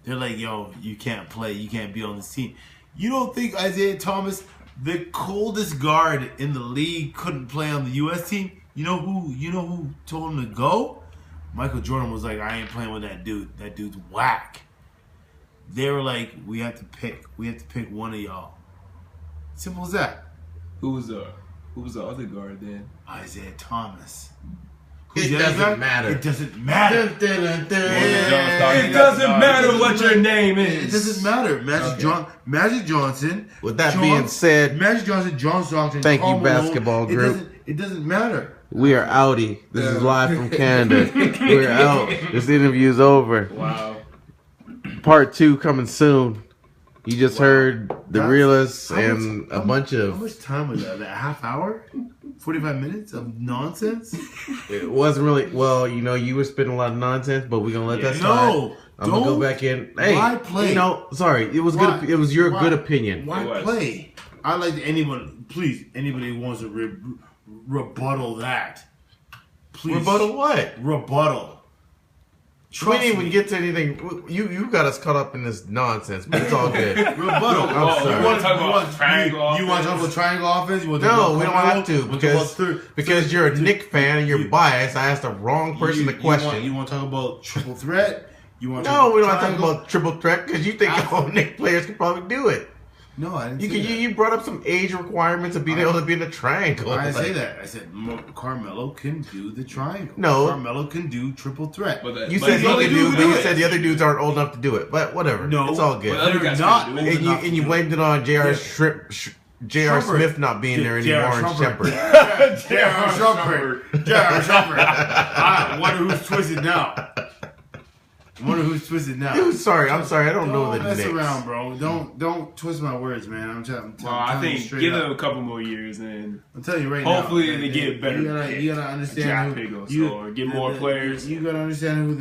They're like, "Yo, you can't play. You can't be on this team." You don't think Isaiah Thomas, the coldest guard in the league, couldn't play on the U.S. team? You know who told him to go? Michael Jordan was like, "I ain't playing with that dude. That dude's whack." They were like, "We have to pick one of y'all." Simple as that. Who was the other guard then? Isaiah Thomas. It doesn't matter. It doesn't matter. It doesn't matter what your name It is. doesn't matter. Magic Johnson. With that being said, Magic Johnson, John Stockton. thank you, Karl Malone. basketball group. It doesn't matter. we are outie. This is live from Canada. We're out. This interview's over. Wow. Part 2 coming soon. You just heard the That's- realists how much- and a bunch How of. much time was that? A half hour? 45 minutes of nonsense? It wasn't really. Well, you were spitting a lot of nonsense, but we're gonna let that slide. No. I'm gonna go don't. back in. Hey, Why play? Sorry, it was Why- good. It was your why- good opinion. Why It was. play? I like anyone. Please, anybody who wants to rebuttal that. Please. Rebuttal what? Rebuttal. We Trust didn't even me. get to anything. You got us caught up in this nonsense, but it's all good. Rebuttal. I'm sorry. You want to talk about triangle You want to talk offense? about triangle offense? You want to No, talk we don't about have to Carmelo? You want to talk because about because you're a Knick fan and you're biased. I asked the wrong person the question. You want to talk about triple threat? You want to No, we don't have to talk triangle? about triple threat because you think all Knick players can probably do it. No, I didn't You say that. you brought up some age requirements of being able to be in a triangle. I didn't say Like, that. I said Carmelo can do the triangle. No. Carmelo can do triple threat. But You but said the he other could dude do, but you it. said the other dudes aren't old enough to do it. But whatever, No. it's all good. But other They're guys not can do old it. And you enough to do blamed it on J.R. Yeah. J.R. Shumpert. Smith not being there J.R. anymore and Shumpert. Shepard. J.R. Shumpert. J.R. Shumpert. I wonder who's twisted now. I wonder who's twisted now. I'm sorry. I don't know the Don't mess Knicks. around, bro. Don't twist my words, man. I'm telling I you think straight give up. them a couple more years and I'm telling you right now. hopefully man, they get better. You gotta understand draft who, pick or get more players. You gotta understand who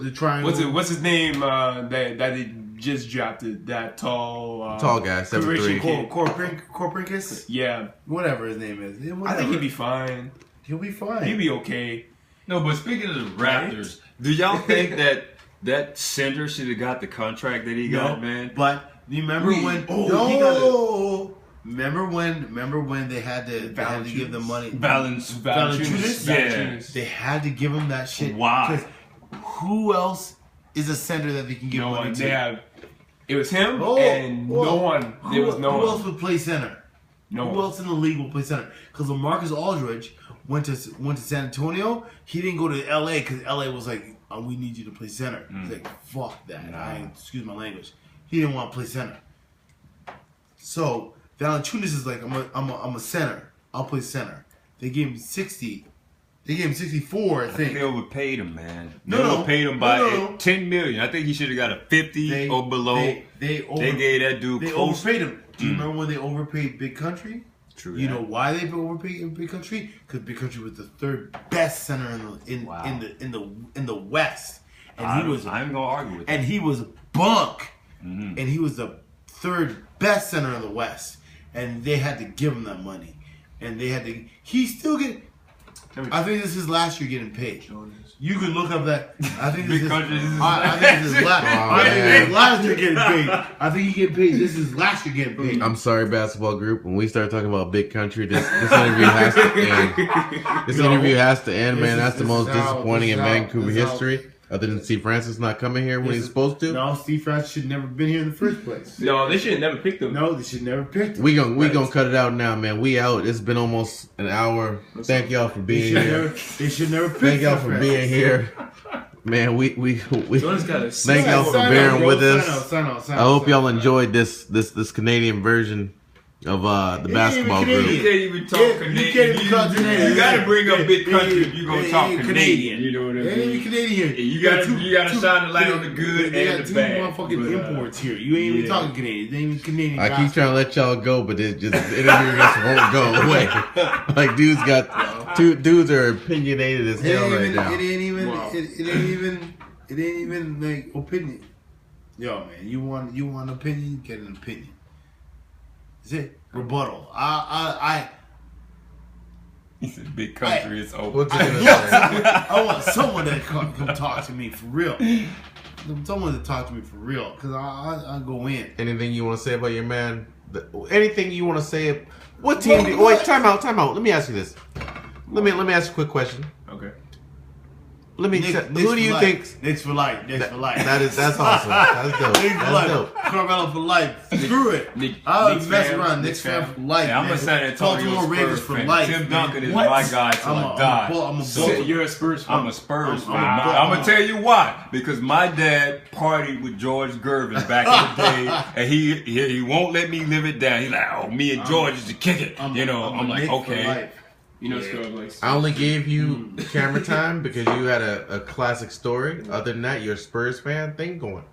the triangle. What's his name that they just drafted? That tall guy, 7'3". Korpinkas? Yeah, Whatever his name is. I think he'd be fine. He'll be fine. He'd be okay. No, but speaking of the Raptors, do y'all think that center should have got the contract that he got, man? But you remember when? Remember when they had to give the money? Valanciunas. Yeah. They had to give him that shit. Why? 'Cause who else is a center that they can give No money one. to? They have. It was him and no one. There was no Who one. else would play center? No Who one. else in the league will play center? Because LaMarcus Aldridge went to San Antonio. He didn't go to LA because LA was like, oh, we need you to play center. He's like, fuck that. Excuse my language. He didn't want to play center. So Valanciunas is like, I'm a center. I'll play center. They gave him 60. They gave him 64, I think. They overpaid him, man. They No. overpaid him by No. $10 million. I think he should have got a 50 or below. They gave that dude They close. overpaid him. Do you remember when they overpaid Big Country? True. You yeah. know why they overpaid Big Country? Because Big Country was the third best center in the West, and I'm he gonna argue with that. and he was bunk, and he was the third best center in the West, and they had to give him that money, and they had to. He still get. I think this is last year getting paid. You can look up that. I think this is. I think this is last year getting paid. I think he getting paid. This is last year getting paid. I'm sorry, basketball group. When we start talking about Big Country, this interview has to end. This interview has to end, man. That's the most disappointing in Vancouver history. Other than Steve Francis not coming here when he's supposed to. No, Steve Francis should never been here in the first place. No, they should have never picked him. No, they should never picked him. We gonna cut it out now, man. We out. It's been almost an hour. Thank y'all for being here. They should never pick Thank y'all Steve for Francis. being here. Man, we Jordan's got a thank y'all for Sign bearing out, with bro. us. Sign out. I hope y'all enjoyed this Canadian version of the basketball Canadian. group. You can't even talk Yeah, you Canadian. can't even talk Canadian. You gotta bring up Big Country Yeah, if you gonna yeah, talk yeah, Canadian. You know what I They ain't even mean? Canadian here. You gotta shine the light on the good they and got the two bad. motherfucking But, imports here. You ain't even talking Canadian. They ain't even Canadian. I keep trying to let y'all go, but it just the interview just won't go away. Like dudes are opinionated as hell right now. It ain't even like opinion. Yo, man, you want an opinion? Get an opinion. Is it rebuttal? He said Big Country is over. What's it gonna say? I want someone that come talk to me for real. Someone to talk to me for real, cause I go in. Anything you want to say about your man? Anything you want to say? What team? Wait, time out. Let me ask you this. Let me ask you a quick question. Okay. Who do you think? Knicks for life. Knicks for life. That's awesome. That's dope. Knicks for That's life. dope. Carmelo for life. Screw it. I'll mess around. Knicks fan for life. Yeah, I'm man. a San Antonio Baltimore Ravens Spurs for fan. life. Tim man. Duncan is What? my guy till I die. I'm a So you're a Spurs fan. I'm a Spurs fan. I'm I'm gonna tell you why. Because my dad partied with George Gervin back in the day, and he won't let me live it down. He's like, oh, me and George used to kick it. I'm like, Knick for okay. life. You know, Scrub likes. I only gave you camera time because you had a classic story. Other than that, you're a Spurs fan. Thing going.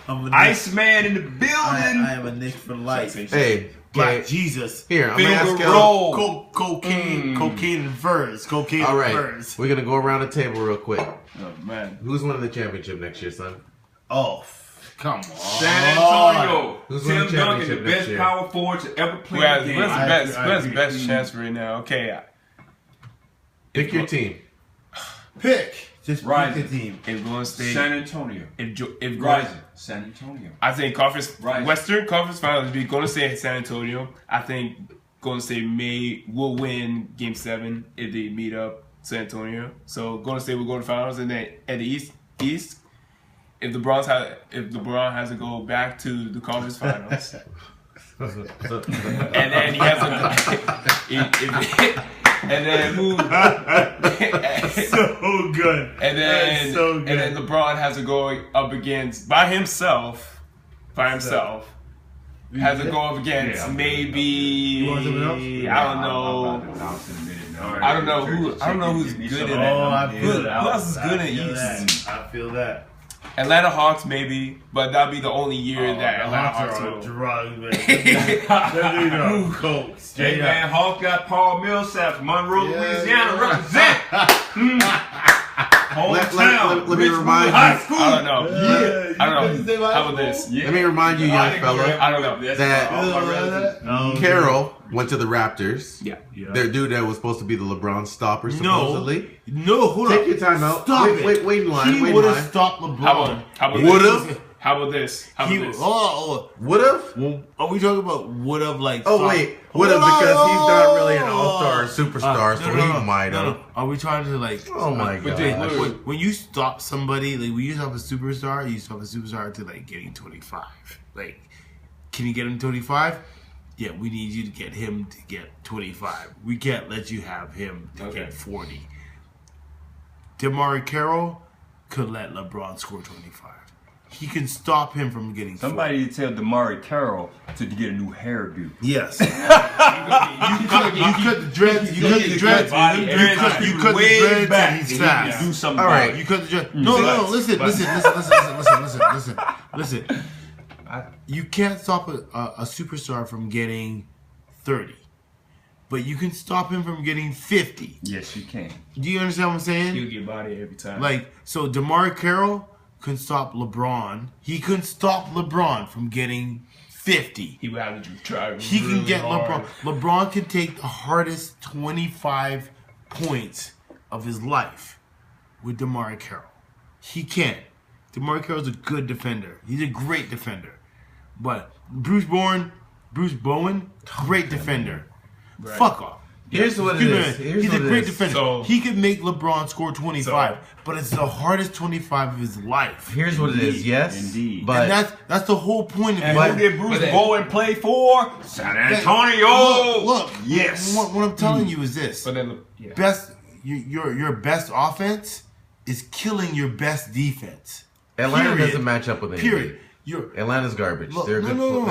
Iceman in the building. I am a Knicks for life. Hey, Black okay. Jesus. Here, I'm gonna ask Finger y'all. roll. Cocaine and furs. Cocaine All and right, furs. we're gonna go around the table real quick. Oh man. Who's winning the championship next year, son? Oh, come on. San Antonio. Who's winning Tim the Duncan, the championship next best year? power forward to ever play Who has the who has game. the best best chance right now? Okay. Pick your team. Pick. Just pick Rising. the team. If Golden State, San Antonio. if Rising. San Antonio. I think Right. Western Conference Finals be Golden State and San Antonio. I think Golden State will win Game 7 if they meet up San Antonio. So Golden State will go to finals, and then at the East, if LeBron has to go back to the conference finals, and then he has to, and then who? So good. And then That's so good. and then LeBron has to go up against by himself, has to go up against maybe I don't know. I don't know who's good in it. Who else is good in East? I feel that. Atlanta Hawks maybe, but that'll be the only year that Atlanta Hawks will. Drugs, man. Coke. Hey man, Hawk got Paul Millsap, Monroe, Louisiana, represent. Let me remind you. I don't know. I don't know. How about this? Let me remind you, young fella, I don't know. that Carroll went to the Raptors. Yeah. Their dude that was supposed to be the LeBron stopper, supposedly. No, hold on. Take your time out. Stop wait in line. He Wait in would have line. stopped LeBron. How about Would've? this? How about this? How about this? Would have? Well, are we talking about would have like? Oh wait, would have because he's not really an all-star or superstar, so he might have. No. Are we trying to like? Oh my god! When you stop somebody, like when you stop a superstar, you stop a superstar to like getting 25. Like, can you get him 25? Yeah, we need you to get him to get 25. We can't let you have him to get 40. DeMar Carroll could let LeBron score 25. He can stop him from getting 40. Somebody tell DeMar Carroll to get a new hairdo. Yes. you cut the dreads. You cut the dreads. You cut the dreads. And he's fast. Do something. All right. You cut the dreads. No. Listen. You can't stop a superstar from getting 30, but you can stop him from getting 50. Yes, you can. Do you understand what I'm saying? He'll get body every time. Like, so DeMar Carroll couldn't stop LeBron. He couldn't stop LeBron from getting 50. He would have to try. He can get hard. LeBron. LeBron can take the hardest 25 points of his life with DeMar Carroll. He can. DeMar Carroll's a good defender. He's a great defender. But Bruce Bowen, great defender. Right. Fuck off. Here's what it is. He's a great defender. So- he could make LeBron score 25, but it's the hardest 25 of his life. Here's what it is. Yes, Indeed. but And that's the whole point of it. Who did Bruce Bowen play for? San Antonio. Look, Yes. What I'm telling you is this: But then, yeah. your best offense is killing your best defense. Atlanta Period. doesn't match up with anything. Period. Atlanta's garbage. Look, They're good. no.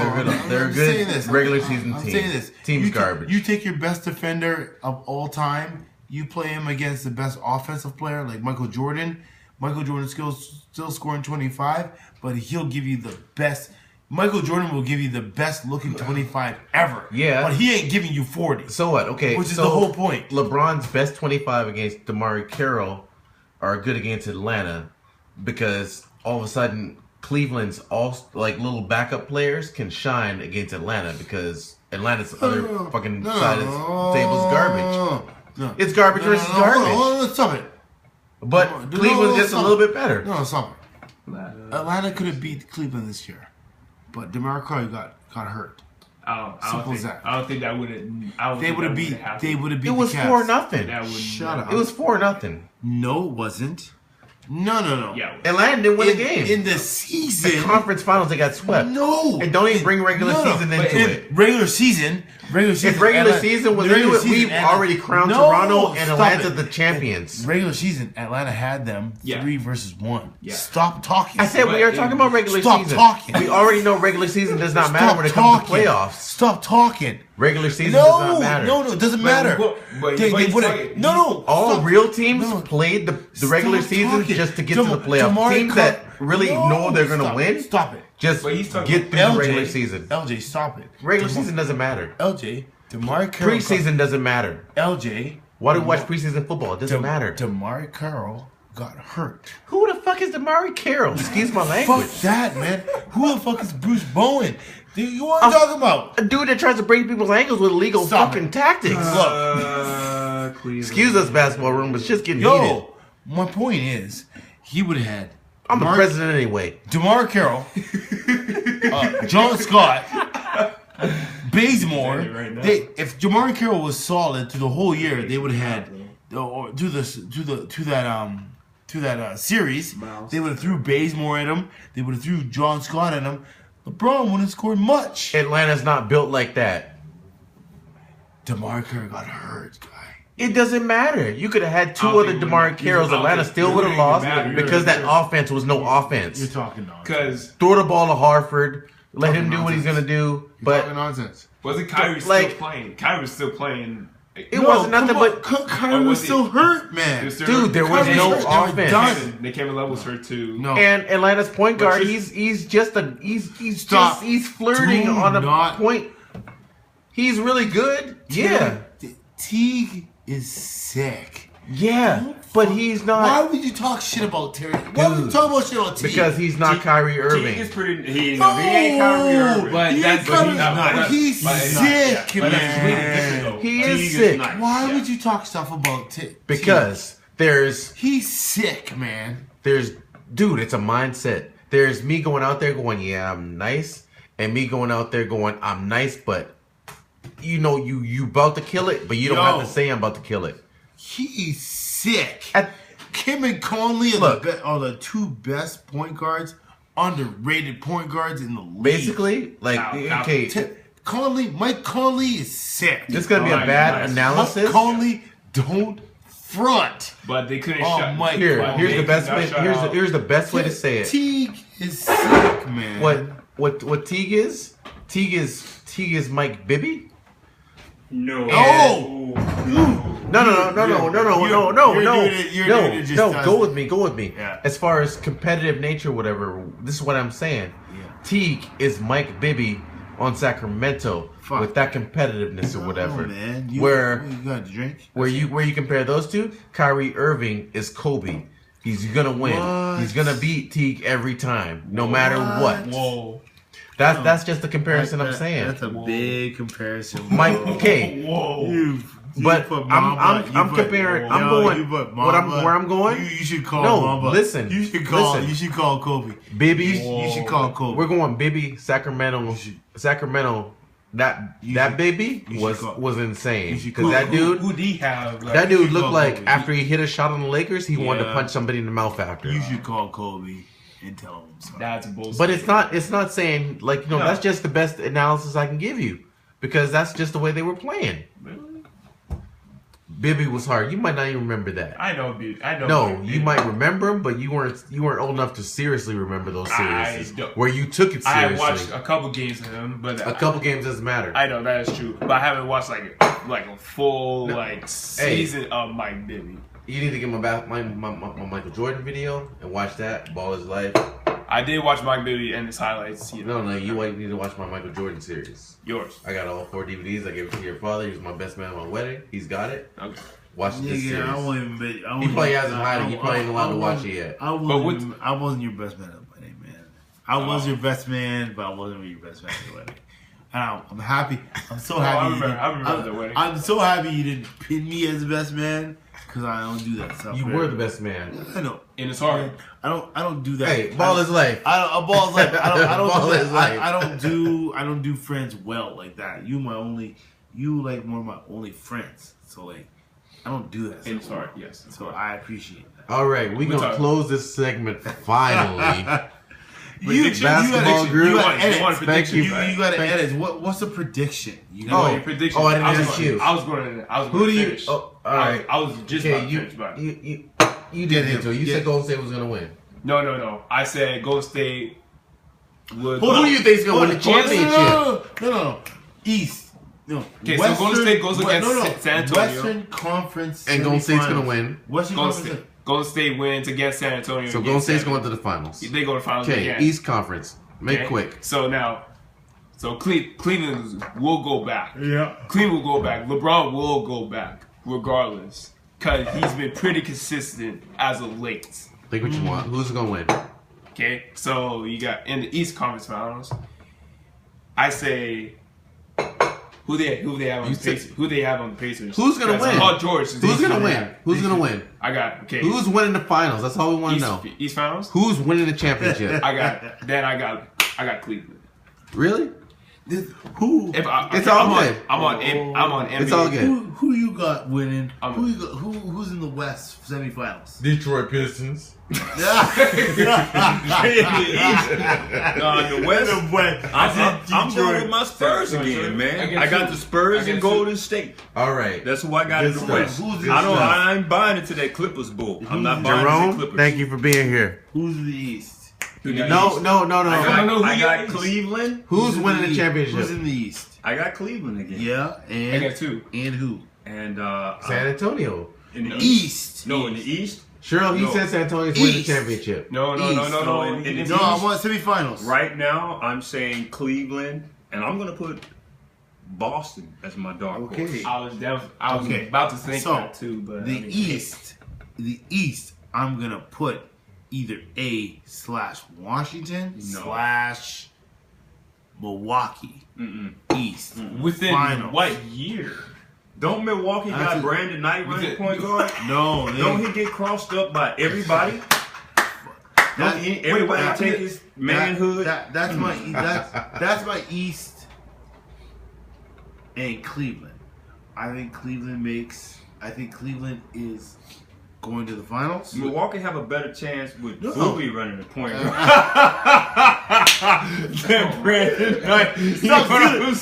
They're I'm a saying good this. regular season I'm team. saying this. Team's garbage. You take your best defender of all time. You play him against the best offensive player like Michael Jordan. Michael Jordan still scoring 25, but he'll give you the best. Michael Jordan will give you the best looking 25 ever. Yeah. But he ain't giving you 40. So what? Okay, Which is so the whole point. LeBron's best 25 against DeMar Carroll are good against Atlanta because all of a sudden Cleveland's all like little backup players can shine against Atlanta because Atlanta's other fucking side of the table is garbage. No. It's garbage versus garbage. Hold on, stop it. But Cleveland's just a little bit better. No, stop it. Atlanta could have beat Cleveland this year, but DeMar Carroll got hurt. Simple as that. I don't think that would have. They would have beat. They would have beat. It was the Cavs. 4-0. Shut up. It was 4-0. No, it wasn't. No. Yeah. Atlanta didn't win the game. In the season. The conference finals, they got swept. No. And don't even bring regular season But into it. Regular season. If regular season was into it, we've already crowned Toronto and Atlanta the champions. Regular season, Atlanta had them 3-1. Yeah. Stop talking. I said we are talking about regular Stop season. talking. We already know regular season does not matter Stop when it comes to talking. playoffs. Stop talking. Regular season does not matter. No, it doesn't matter. All stop. real teams No. played the regular Stop season talking. just to get to the playoffs. DeMar Teams Carroll- that really know they're going to Stop win, it. Stop it. just But he's talking get through the regular season. LJ, stop it. Regular season doesn't matter. LJ, DeMar Carroll. Preseason doesn't matter. LJ. Why do we watch preseason football? It doesn't matter. DeMar Carroll got hurt. Who the fuck is DeMar Carroll? Excuse my language. Fuck that, man. Who the fuck is Bruce Bowen? Dude, you what I'm talking about? A dude that tries to break people's ankles with illegal Stop fucking it. tactics. Excuse us, basketball room, but it's just getting heated. My point is, he would have had. I'm the president anyway. DeMar Carroll, John Scott, Bazemore. If DeMar Carroll was solid through the whole year, they would have had to that series. They would have threw Bazemore at him. They would have threw John Scott at him. LeBron wouldn't have scored much. Atlanta's not built like that. DeMar Carroll got hurt, guy. It doesn't matter. You could have had two other DeMar Carrolls. Atlanta still would have lost because that offense was no offense. You're talking nonsense. Because Throw the ball to Harford. Let him do what he's gonna do. Talking But nonsense. Wasn't Kyrie like- still playing? Kyrie was still playing. it wasn't nothing but Kyrie was still hurt, man. He was still dude. hurt. There was Kyrie no was done. offense. Nick Cannon Love was hurt too. No. And Atlanta's point guard, But he's just a he's Stop. he's flirting Do on a not- point. He's really good. Yeah, Teague is sick. yeah, but he's Why not would you talk shit about Terry? Why would you talk about shit about Teague? because he's not Kyrie Teague Irving. is pretty. He ain't Kyrie Irving. But he that's- ain't but Kyrie- he's not- but he's but he's not, sick, yeah. But that's completely man. different, though. He Teague is sick nice. Why Yeah. would you talk stuff about Teague? because there's He's sick, man. dude, it's a mindset. There's me going out there going, yeah, I'm nice, and me going out there going, I'm nice, but you know you about to kill it, but you don't have to say I'm about to kill it. He's sick. At- Kim and Conley Look. are the two best point guards, underrated point guards in the league. Basically, like Now, okay, Mike Conley is sick. this is gonna be a Alright, bad nice. analysis. Mike Conley don't front. But they couldn't Oh, shut. Mike, Here, but here's they the best could way. not shut out. Here's the best way to say it. Teague is sick, man. What Teague is? Teague is Mike Bibby. No. Oh! No, go with me. Yeah. As far as competitive nature, whatever. This is what I'm saying. Yeah. Teague is Mike Bibby on Sacramento Fuck. with that competitiveness or whatever. Oh, man. You got to drink? where you compare those two, Kyrie Irving is Kobe. He's gonna win. What? He's gonna beat Teague every time, no matter what. Whoa. That's just the comparison I'm saying. That's a big comparison. Mike, okay, Whoa. but I'm comparing. I'm going. Where I'm going. You should call No, Mamba. listen, You should call. listen. You should call Kobe. Bibby. You should call Kobe. We're going Bibby Sacramento. Sacramento. That baby you was should call- was insane you should because that dude. Who do he have? Like, That dude should looked call like Kobe. after he hit a shot on the Lakers, he wanted to Yeah. punch somebody in the mouth after. You should call Kobe and tell him. Something. That's bullshit. But it's not saying like No. that's just the best analysis I can give you because that's just the way they were playing. Bibby was hard. You might not even remember that. I know, dude. I know. No, dude. you might remember him, but you weren't old enough to seriously remember those I series don't- where you took it I seriously. watched a couple games of him, but A couple games doesn't matter. I know that is true, but I haven't watched like a full season of Mike Bibby. You need to get my Michael Jordan video and watch that. Ball is life. I did watch Mike Bibby and his highlights. You know, No, you need to watch my Michael Jordan series. yours. I got all 4 DVDs. I gave it to your father. He was my best man at my wedding. He's got it. Okay. Watch this series. I won't even be. He probably hasn't hiding. You probably ain't allowed to watch it yet. I wasn't your best man at the wedding, man. I was your best man, but I wasn't your best man at the wedding. And I'm happy. I'm so happy. I remember the wedding. I'm so happy you didn't pin me as the best man because I don't do that stuff. You were the best man. I know. In his heart. I don't do that. Hey, ball is life. A ball is life. I don't Ball do is life. I don't do friends well like that. You like one of my only friends. So like I don't do that. In his stuff. heart, yes. So I appreciate that. All right, we're going to talking. close this segment finally. You Basketball group. gotta They want edit. prediction, You right? gotta edit. What's the prediction? You Oh, know, Prediction. I didn't was ask going- you. I was going to Who do you? finish. Oh, all right. I was just Okay, about to finish, but you did it. You said Golden State was going to win. no. I said Golden State would. Who do you think is going to win the championship? No. East. No. Okay, so Golden State goes against San Antonio. Western Conference. And Golden State's semifinals. going to win. Western Golden Conference. State. Golden State wins against San Antonio. So in Golden Game State's 7. going to the finals. They go to finals Okay, again. East Conference. Make Okay? quick. So now, Cleveland will go back. Yeah. Cleveland will go back. LeBron will go back regardless because he's been pretty consistent as of late. Think what you want. Who's going to win? Okay, so you got in the East Conference Finals. I say who they have on You the said- Pacers. Who they have on the Pacers? Who's gonna Because win? Paul George. Who's going to win? Who's going to win? I got okay. Who's winning the finals? That's all we want to know. East Finals? Who's winning the championship? I got Cleveland. Really? Who? If It's all I'm good. I'm on NBA. It's all good. Who you got winning? I'm- Who's in the West semifinals? Detroit Pistons. No, in the West, I'm going with my Spurs again, man. I got the Spurs and Golden State. All right. That's who I got in Good the stuff. West. Who's this I stuff? ain't buying into that Clippers bull. I'm not buying into Jerome, Clippers. thank you for being here. Who's the East? No. I got Cleveland. Who's winning the championship? Who's in the East? I got Cleveland again. Yeah, and I got 2. And who? And San Antonio. in the East. No, in the East. Cheryl, he No. said San Antonio's winning the East. championship. No. in the No, I want semifinals. Right now, I'm saying Cleveland, and I'm gonna put Boston as my dark horse. Okay. I was about to think So, that too, but the I mean, East, I'm gonna put either A/Washington / Milwaukee. East. within Finals. what year? Don't Milwaukee That's got it. Brandon Knight running it- point guard? No, Don't he get crossed up by everybody? Don't everybody take his manhood? That's my East and Cleveland. I think Cleveland is going to the finals. Milwaukee have a better chance with No. Boobie running the point guard than Brandon Knight. Stop stealing.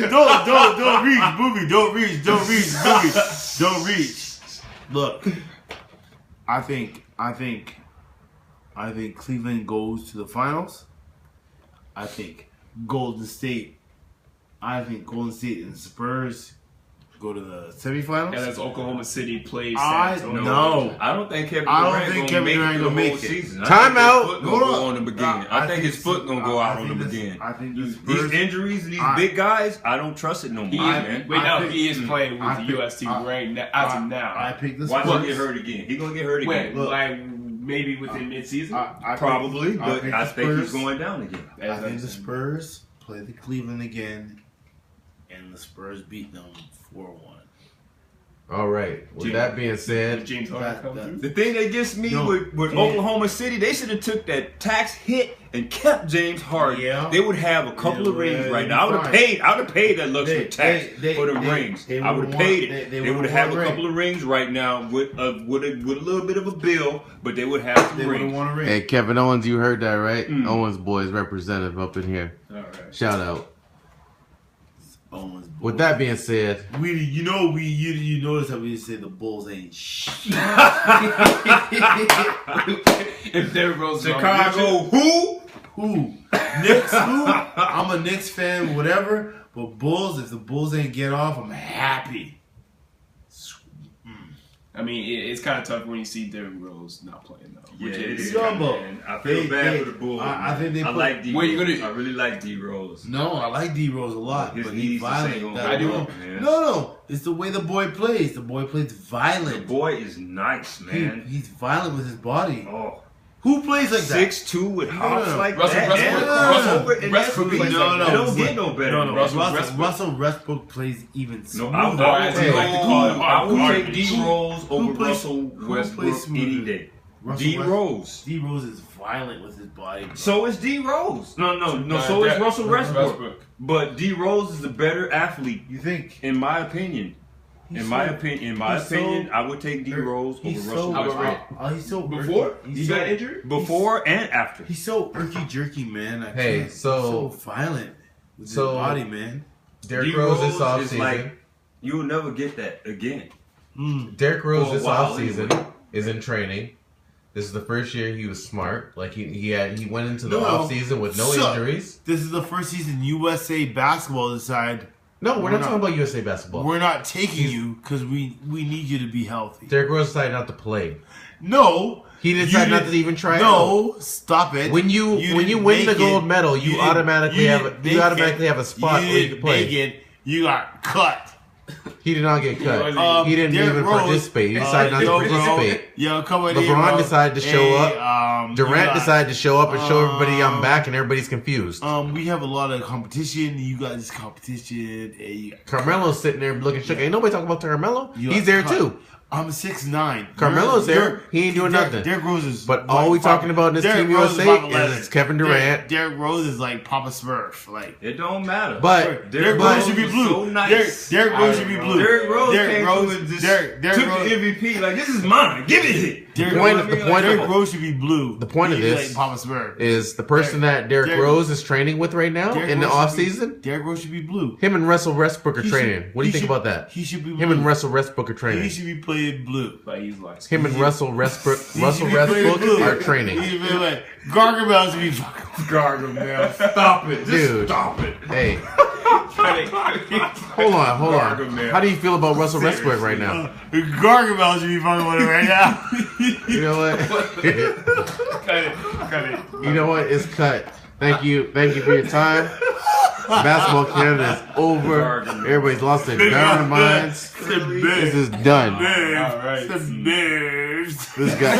Don't reach, Booby. Don't reach, Booby. Don't reach. Look, I think Cleveland goes to the finals. I think Golden State and the Spurs go to the semifinals. And as Oklahoma City plays I San Antonio. know. I don't think Kevin I don't Durant think gonna Kevin Durant make it gonna the make whole it. season. Time I out. think his foot gonna go on the beginning. I think his foot gonna go out on the beginning. I think the These Spurs. injuries, these big guys, I don't trust it no more, He man. is, wait, now think- he is playing with I the think- U.S. team right now, as of now. I picked the Watch Spurs. him get hurt again. He gonna get hurt Wait, again. Look. like maybe within mid-season? Probably, but picked I the think he's Spurs. going down again. I think the Spurs play the Cleveland again, and the Spurs beat them 4-1. All right. With James- that being said, James Harden that- come that- through? The thing that gets me No. with Yeah. Oklahoma City, they should have took that tax hit and kept James Harden. Yeah. They would have a couple of Yeah, rings yeah, right now. I would have fine. paid. I would have paid that luxury tax for the they- rings. they I would would've have paid won- it. they They would would've have won a a couple of rings right now with a little bit of a bill, but they would have some They would have rings. won a ring. hey, Kevin Owens, you heard that, right? Owens boys representative up in here. All right. Shout out. Owens Bulls. With that being said, you notice how we just say the Bulls ain't shit. If Derrick Rose is on Chicago, who? Who? Knicks? Who? I'm a Knicks fan, whatever. But Bulls, if the Bulls ain't get off, I'm happy. I mean, it's kind of tough when you see Derrick Rose not playing though. Yeah, Which it is is. Jumbo. Man. I feel They- bad they- for the Bulls. I think they I put- like D. Where you Rose. gonna- I really like D. Rose. No, I like D Rose a lot, His but knees he's just ain't violent. gonna I do. go up, man. No, it's the way the boy plays. The boy plays The violent. boy is nice, man. He's violent with his body. Oh. Who plays like that? 6'2" with hops no. like Russell that. Westbrook- and Russell over, and Westbrook that's plays no, like no, that. It don't get no better. No, than no. Russell Russell Westbrook plays even smoother. No, Or as you like to call it, I will take garbage. D Rose over plays- Russell who Westbrook plays smoother? any day. Russell D West- Rose. D Rose is violent with his body. Bro. So is D Rose. No. Nah, So is that- Russell Westbrook. Westbrook. But D Rose is a better athlete, You think? in my opinion. He's In my so- opinion, he's so- I would take D Rose over He's Russell so, Westbrook. he's so Before irky. he got injured? Before and after. He's so irky jerky, man. I Hey, can't. so- He's so violent with his so- body, man. Derrick D Rose this is offseason. like, you'll never get that again. Derrick Rose For a this while, offseason anyway. is in training. This is the first year he was smart. Like he went into the No, offseason with no suck. injuries. This is the first season USA basketball decide No, we're We're not not- talking about USA basketball. we're not taking you because we need you to be healthy. Derrick Rose decided not to play. No, He decided you not to even try. No, stop it. When you win didn't the make gold it. medal, you didn't- automatically have didn't a spot where you didn't can play. make it. You got cut. He did not get cut. Um, He didn't Derrick even Rose- participate. He decided not to yo, bro. participate. Yo, come on LeBron in, decided to show up. you Durant got- decided to show up and show everybody I'm back, and everybody's confused. We have a lot of competition. You got this competition. And you got Carmelo's sitting there looking shook. Ain't nobody talking about Carmelo. You He's got there cut. too. I'm 6'9". Carmelo's there. He ain't doing nothing. Derrick Rose is. But all we talking about in this Derrick Team Rose USA 5'11". is Kevin Durant. Derrick Rose is like Papa Smurf. Like It don't matter. But Derrick but- Rose should be was blue. so nice. Derrick Rose should be blue. Derrick Rose Derrick came Rose- through and just Derrick took Rose- the MVP like, this is mine. Give it here. Derrick point Derrick Rose should be blue. The point of He should be this like Papa Smurf. is the person that Derrick Rose is training with right now in the off season. Derrick Rose should be blue. Him and Russell Westbrook are training. What do you think about that? He should be blue. Him and Russell Westbrook are training. He should be playing blue. But he's like Him and Russell Westbrook are training. He should be like Gargamel should be fucking Gargamel. Stop it. Just Dude. stop it. Hey, hold on. Gargamel. How do you feel about Russell Westbrook right now? Gargamel should be fucking with him right now. You know what? Cut it. You know what? It's cut. Thank you for your time. Basketball Canada is over. Everybody's lost their darn minds. This is done. All right. This guy.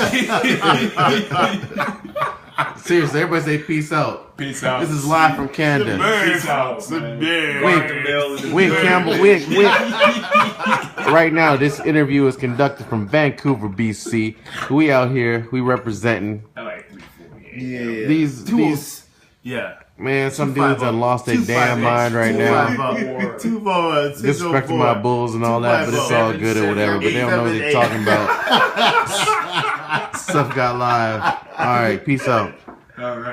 Seriously, everybody say peace out. Peace out. This is live from Canada. Peace out. Wink Campbell. Wink. Right now, this interview is conducted from Vancouver, BC. We out here. We representing. I like 348. Yeah. These. Yeah. Man, some dudes done lost their damn mind right now. 251. Disrespecting my Bulls and all that, but it's all good or whatever. But they don't know what they're talking about. Stuff got live. All right, peace out. All right.